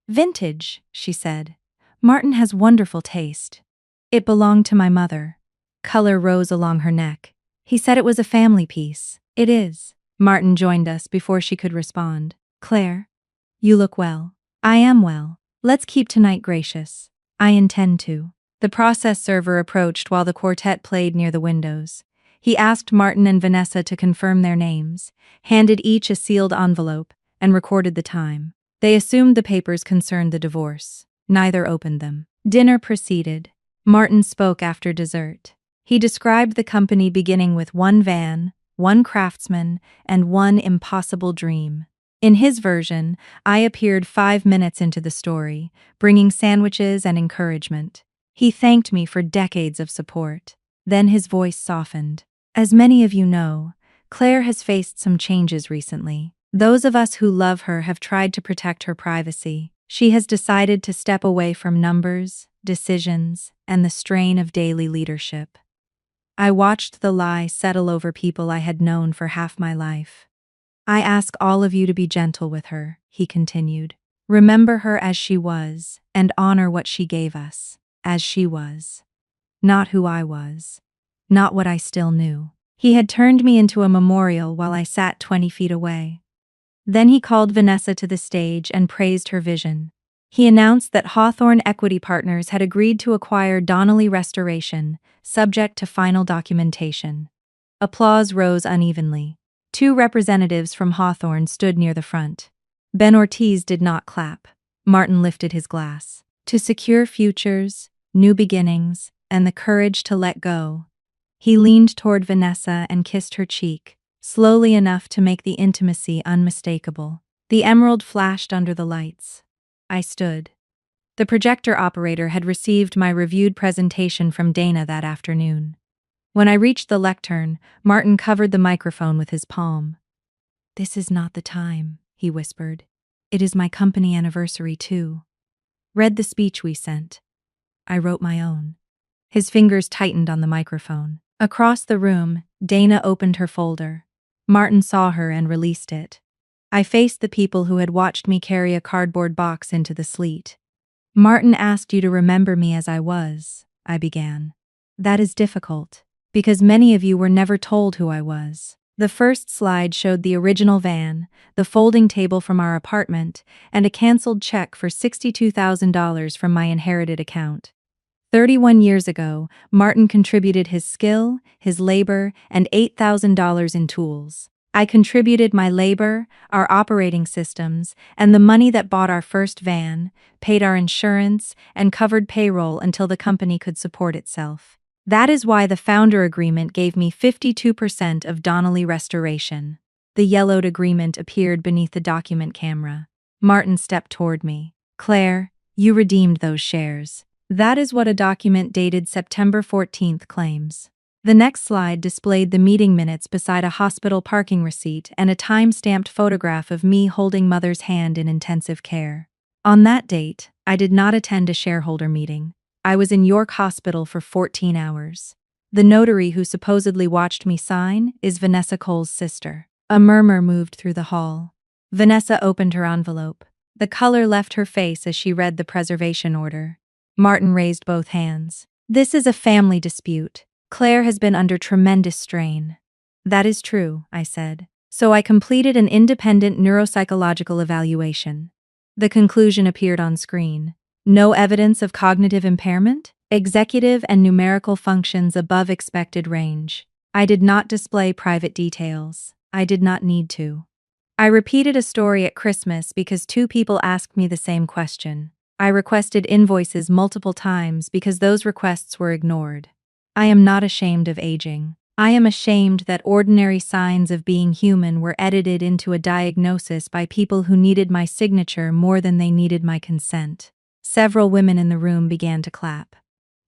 "Vintage," she said. "Martin has wonderful taste." It belonged to my mother. Color rose along her neck. He said it was a family piece. "It is." Martin joined us before she could respond. "Claire, you look well." "I am well. Let's keep tonight gracious." "I intend to." The process server approached while the quartet played near the windows. He asked Martin and Vanessa to confirm their names, handed each a sealed envelope, and recorded the time. They assumed the papers concerned the divorce. Neither opened them. Dinner proceeded. Martin spoke after dessert. He described the company beginning with one van, one craftsman, and one impossible dream. In his version, I appeared 5 minutes into the story, bringing sandwiches and encouragement. He thanked me for decades of support. Then his voice softened. "As many of you know, Claire has faced some changes recently. Those of us who love her have tried to protect her privacy. She has decided to step away from numbers, decisions, and the strain of daily leadership." I watched the lie settle over people I had known for half my life. "I ask all of you to be gentle with her," he continued. "Remember her as she was, and honor what she gave us, as she was. Not who I was. Not what I still knew." He had turned me into a memorial while I sat 20 feet away. Then he called Vanessa to the stage and praised her vision. He announced that Hawthorne Equity Partners had agreed to acquire Donnelly Restoration, subject to final documentation. Applause rose unevenly. 2 representatives from Hawthorne stood near the front. Ben Ortiz did not clap. Martin lifted his glass. "To secure futures, new beginnings, and the courage to let go." He leaned toward Vanessa and kissed her cheek, slowly enough to make the intimacy unmistakable. The emerald flashed under the lights. I stood. The projector operator had received my reviewed presentation from Dana that afternoon. When I reached the lectern, Martin covered the microphone with his palm. "This is not the time," he whispered. "It is my company anniversary too." "Read the speech we sent." I wrote my own. His fingers tightened on the microphone. Across the room, Dana opened her folder. Martin saw her and released it. I faced the people who had watched me carry a cardboard box into the sleet. "Martin asked you to remember me as I was," I began. "That is difficult, because many of you were never told who I was." The first slide showed the original van, the folding table from our apartment, and a canceled check for $62,000 from my inherited account. 31 years ago, Martin contributed his skill, his labor, and $8,000 in tools. I contributed my labor, our operating systems, and the money that bought our first van, paid our insurance, and covered payroll until the company could support itself. That is why the founder agreement gave me 52% of Donnelly Restoration. The yellowed agreement appeared beneath the document camera. Martin stepped toward me. "Claire, you redeemed those shares." That is what a document dated September 14th claims. The next slide displayed the meeting minutes beside a hospital parking receipt and a time-stamped photograph of me holding Mother's hand in intensive care. On that date, I did not attend a shareholder meeting. I was in York Hospital for 14 hours. The notary who supposedly watched me sign is Vanessa Cole's sister. A murmur moved through the hall. Vanessa opened her envelope. The color left her face as she read the preservation order. Martin raised both hands. "This is a family dispute. Claire has been under tremendous strain." "That is true," I said. "So I completed an independent neuropsychological evaluation." The conclusion appeared on screen. "No evidence of cognitive impairment?" executive and numerical functions above expected range. I did not display private details. I did not need to. I repeated a story at Christmas because 2 people asked me the same question. I requested invoices multiple times because those requests were ignored. I am not ashamed of aging. I am ashamed that ordinary signs of being human were edited into a diagnosis by people who needed my signature more than they needed my consent. Several women in the room began to clap.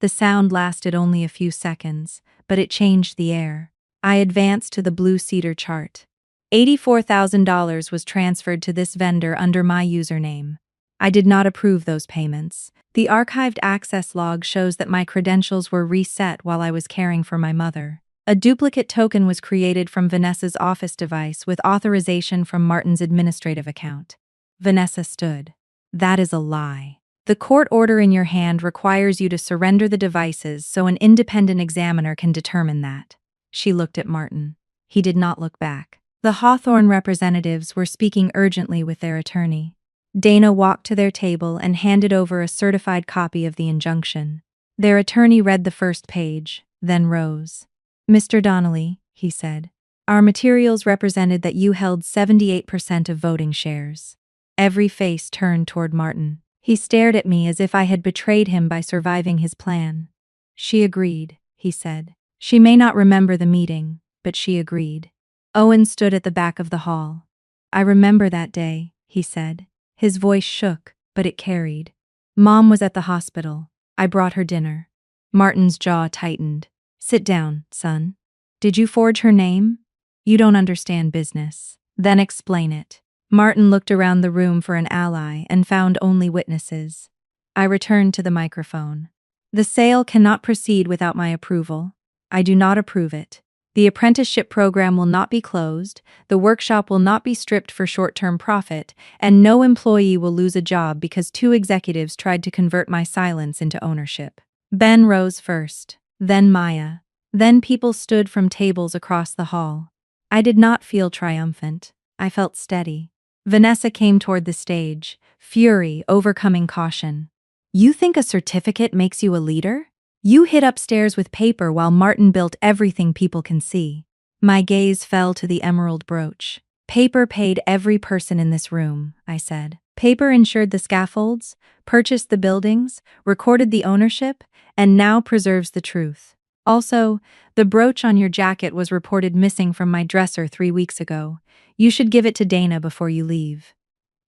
The sound lasted only a few seconds, but it changed the air. I advanced to the blue cedar chart. $84,000 was transferred to this vendor under my username. I did not approve those payments. The archived access log shows that my credentials were reset while I was caring for my mother. A duplicate token was created from Vanessa's office device with authorization from Martin's administrative account. Vanessa stood. That is a lie. The court order in your hand requires you to surrender the devices so an independent examiner can determine that. She looked at Martin. He did not look back. The Hawthorne representatives were speaking urgently with their attorney. Dana walked to their table and handed over a certified copy of the injunction. Their attorney read the first page, then rose. Mr. Donnelly, he said, our materials represented that you held 78% of voting shares. Every face turned toward Martin. He stared at me as if I had betrayed him by surviving his plan. She agreed, he said. She may not remember the meeting, but she agreed. Owen stood at the back of the hall. I remember that day, he said. His voice shook, but it carried. Mom was at the hospital. I brought her dinner. Martin's jaw tightened. Sit down, son. Did you forge her name? You don't understand business. Then explain it. Martin looked around the room for an ally and found only witnesses. I returned to the microphone. The sale cannot proceed without my approval. I do not approve it. The apprenticeship program will not be closed, the workshop will not be stripped for short-term profit, and no employee will lose a job because 2 executives tried to convert my silence into ownership. Ben rose first, then Maya. Then people stood from tables across the hall. I did not feel triumphant. I felt steady. Vanessa came toward the stage, fury overcoming caution. You think a certificate makes you a leader? You hid upstairs with paper while Martin built everything people can see. My gaze fell to the emerald brooch. Paper paid every person in this room, I said. Paper insured the scaffolds, purchased the buildings, recorded the ownership, and now preserves the truth. Also, the brooch on your jacket was reported missing from my dresser 3 weeks ago. You should give it to Dana before you leave.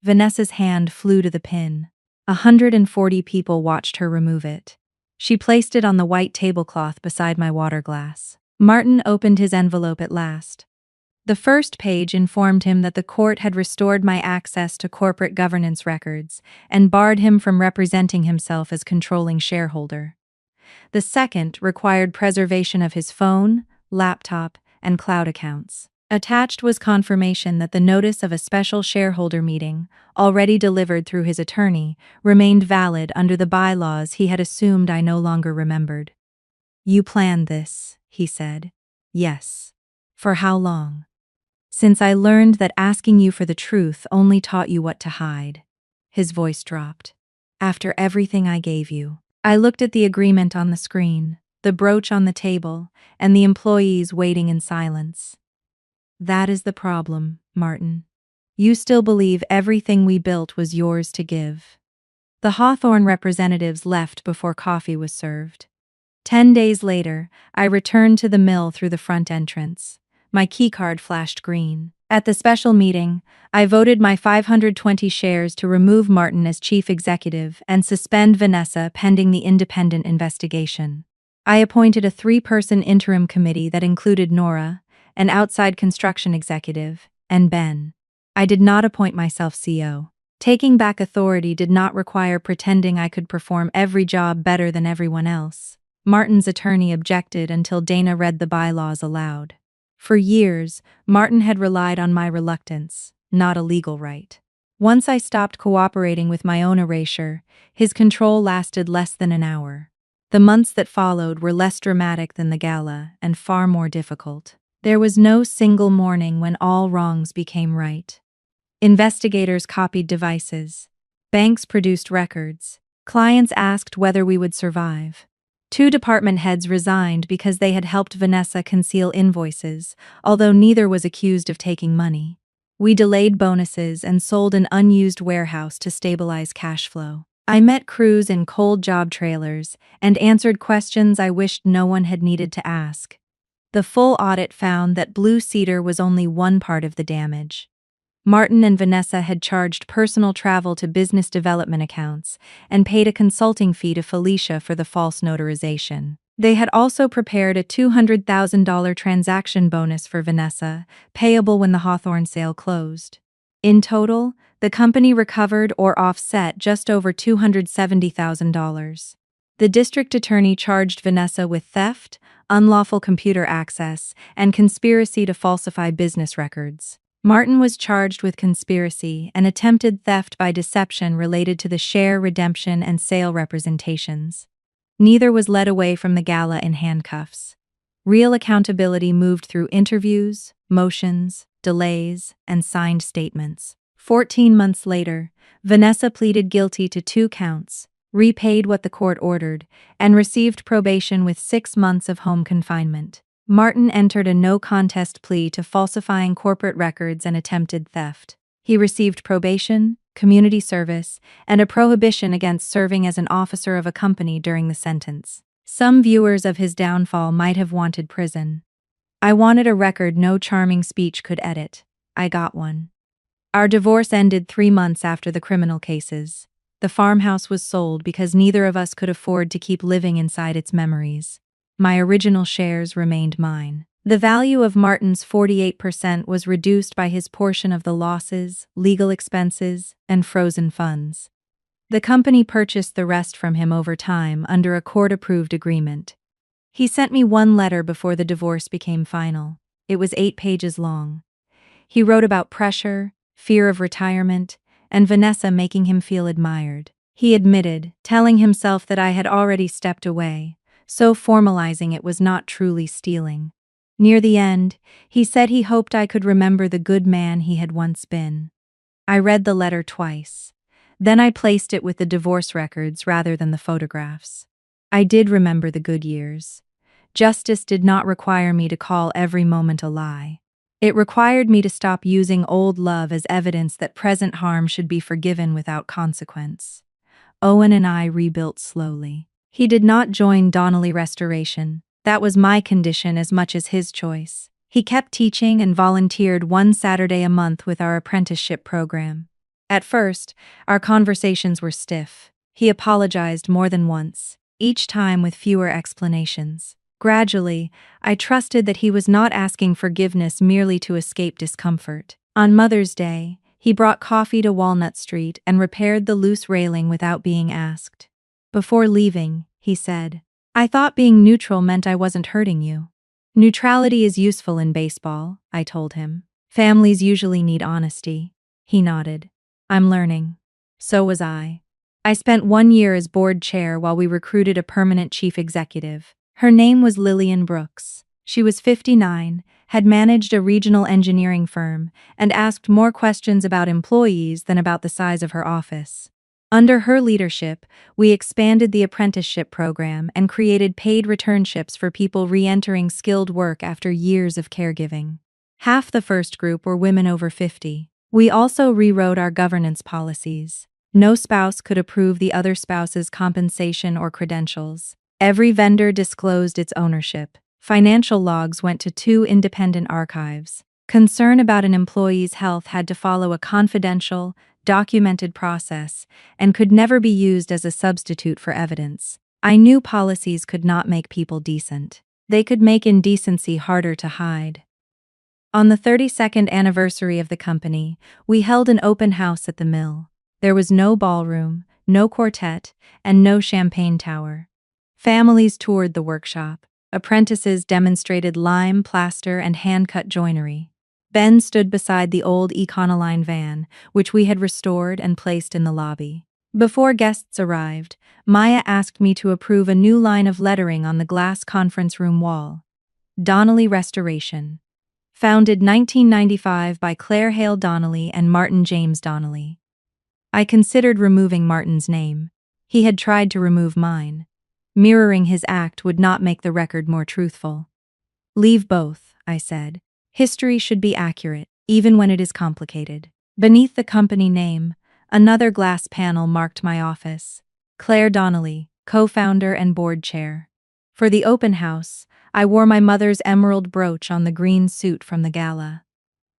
Vanessa's hand flew to the pin. 140 people watched her remove it. She placed it on the white tablecloth beside my water glass. Martin opened his envelope at last. The first page informed him that the court had restored my access to corporate governance records and barred him from representing himself as controlling shareholder. The second required preservation of his phone, laptop, and cloud accounts. Attached was confirmation that the notice of a special shareholder meeting, already delivered through his attorney, remained valid under the bylaws he had assumed I no longer remembered. You planned this, he said. Yes. For how long? Since I learned that asking you for the truth only taught you what to hide. His voice dropped. After everything I gave you. I looked at the agreement on the screen, the brooch on the table, and the employees waiting in silence. That is the problem, Martin. You still believe everything we built was yours to give. The Hawthorne representatives left before coffee was served. 10 days later, I returned to the mill through the front entrance. My keycard flashed green. At the special meeting, I voted my 520 shares to remove Martin as chief executive and suspend Vanessa pending the independent investigation. I appointed a 3-person interim committee that included Nora, an outside construction executive, and Ben. I did not appoint myself CO. Taking back authority did not require pretending I could perform every job better than everyone else. Martin's attorney objected until Dana read the bylaws aloud. For years, Martin had relied on my reluctance, not a legal right. Once I stopped cooperating with my own erasure, his control lasted less than an hour. The months that followed were less dramatic than the gala and far more difficult. There was no single morning when all wrongs became right. Investigators copied devices. Banks produced records. Clients asked whether we would survive. Two department heads resigned because they had helped Vanessa conceal invoices, although neither was accused of taking money. We delayed bonuses and sold an unused warehouse to stabilize cash flow. I met crews in cold job trailers and answered questions I wished no one had needed to ask. The full audit found that Blue Cedar was only one part of the damage. Martin and Vanessa had charged personal travel to business development accounts and paid a consulting fee to Felicia for the false notarization. They had also prepared a $200,000 transaction bonus for Vanessa, payable when the Hawthorne sale closed. In total, the company recovered or offset just over $270,000. The district attorney charged Vanessa with theft, unlawful computer access, and conspiracy to falsify business records. Martin was charged with conspiracy and attempted theft by deception related to the share redemption and sale representations. Neither was led away from the gala in handcuffs. Real accountability moved through interviews, motions, delays, and signed statements. 14 months later, Vanessa pleaded guilty to 2 counts, repaid what the court ordered, and received probation with 6 months of home confinement. Martin entered a no-contest plea to falsifying corporate records and attempted theft. He received probation, community service, and a prohibition against serving as an officer of a company during the sentence. Some viewers of his downfall might have wanted prison. I wanted a record no charming speech could edit. I got one. Our divorce ended 3 months after the criminal cases. The farmhouse was sold because neither of us could afford to keep living inside its memories. My original shares remained mine. The value of Martin's 48% was reduced by his portion of the losses, legal expenses, and frozen funds. The company purchased the rest from him over time under a court-approved agreement. He sent me one letter before the divorce became final. It was 8 pages long. He wrote about pressure, fear of retirement, and Vanessa making him feel admired. He admitted, telling himself that I had already stepped away, so formalizing it was not truly stealing. Near the end, he said he hoped I could remember the good man he had once been. I read the letter twice. Then I placed it with the divorce records rather than the photographs. I did remember the good years. Justice did not require me to call every moment a lie. It required me to stop using old love as evidence that present harm should be forgiven without consequence. Owen and I rebuilt slowly. He did not join Donnelly Restoration. That was my condition as much as his choice. He kept teaching and volunteered 1 Saturday a month with our apprenticeship program. At first, our conversations were stiff. He apologized more than once, each time with fewer explanations. Gradually, I trusted that he was not asking forgiveness merely to escape discomfort. On Mother's Day, he brought coffee to Walnut Street and repaired the loose railing without being asked. Before leaving, he said, "I thought being neutral meant I wasn't hurting you." "Neutrality is useful in baseball," I told him. "Families usually need honesty." He nodded. "I'm learning." So was I. I spent 1 year as board chair while we recruited a permanent chief executive. Her name was Lillian Brooks. She was 59, had managed a regional engineering firm, and asked more questions about employees than about the size of her office. Under her leadership, we expanded the apprenticeship program and created paid returnships for people re-entering skilled work after years of caregiving. Half the first group were women over 50. We also rewrote our governance policies. No spouse could approve the other spouse's compensation or credentials. Every vendor disclosed its ownership. Financial logs went to 2 independent archives. Concern about an employee's health had to follow a confidential, documented process and could never be used as a substitute for evidence. I knew policies could not make people decent. They could make indecency harder to hide. On the 32nd anniversary of the company, we held an open house at the mill. There was no ballroom, no quartet, and no champagne tower. Families toured the workshop. Apprentices demonstrated lime, plaster, and hand-cut joinery. Ben stood beside the old Econoline van, which we had restored and placed in the lobby. Before guests arrived, Maya asked me to approve a new line of lettering on the glass conference room wall. Donnelly Restoration. Founded 1995 by Claire Hale Donnelly and Martin James Donnelly. I considered removing Martin's name. He had tried to remove mine. Mirroring his act would not make the record more truthful. Leave both, I said. History should be accurate, even when it is complicated. Beneath the company name, another glass panel marked my office. Claire Donnelly, co-founder and board chair. For the open house, I wore my mother's emerald brooch on the green suit from the gala.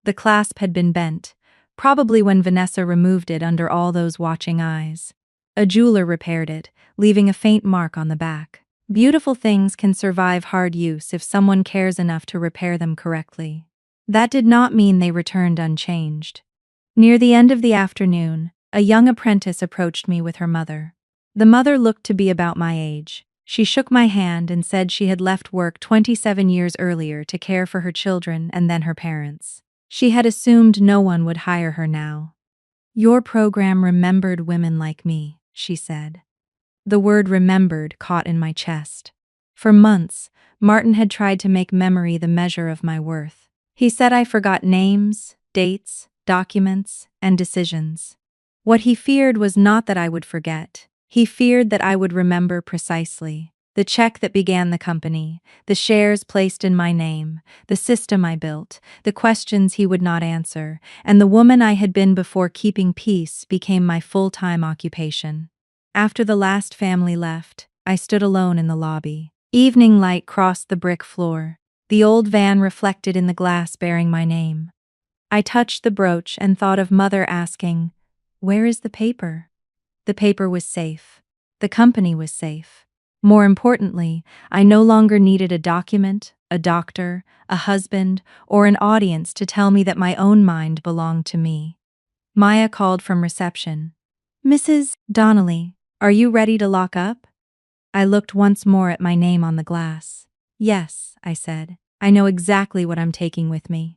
The clasp had been bent, probably when Vanessa removed it under all those watching eyes. A jeweler repaired it, leaving a faint mark on the back. Beautiful things can survive hard use if someone cares enough to repair them correctly. That did not mean they returned unchanged. Near the end of the afternoon, a young apprentice approached me with her mother. The mother looked to be about my age. She shook my hand and said she had left work 27 years earlier to care for her children and then her parents. She had assumed no one would hire her now. "Your program remembered women like me," she said. The word remembered caught in my chest. For months, Martin had tried to make memory the measure of my worth. He said I forgot names, dates, documents, and decisions. What he feared was not that I would forget. He feared that I would remember precisely. The check that began the company, the shares placed in my name, the system I built, the questions he would not answer, and the woman I had been before keeping peace became my full-time occupation. After the last family left, I stood alone in the lobby. Evening light crossed the brick floor. The old van reflected in the glass bearing my name. I touched the brooch and thought of Mother asking, "Where is the paper?" The paper was safe. The company was safe. More importantly, I no longer needed a document, a doctor, a husband, or an audience to tell me that my own mind belonged to me. Maya called from reception. "Mrs. Donnelly, are you ready to lock up?" I looked once more at my name on the glass. "Yes," I said. "I know exactly what I'm taking with me."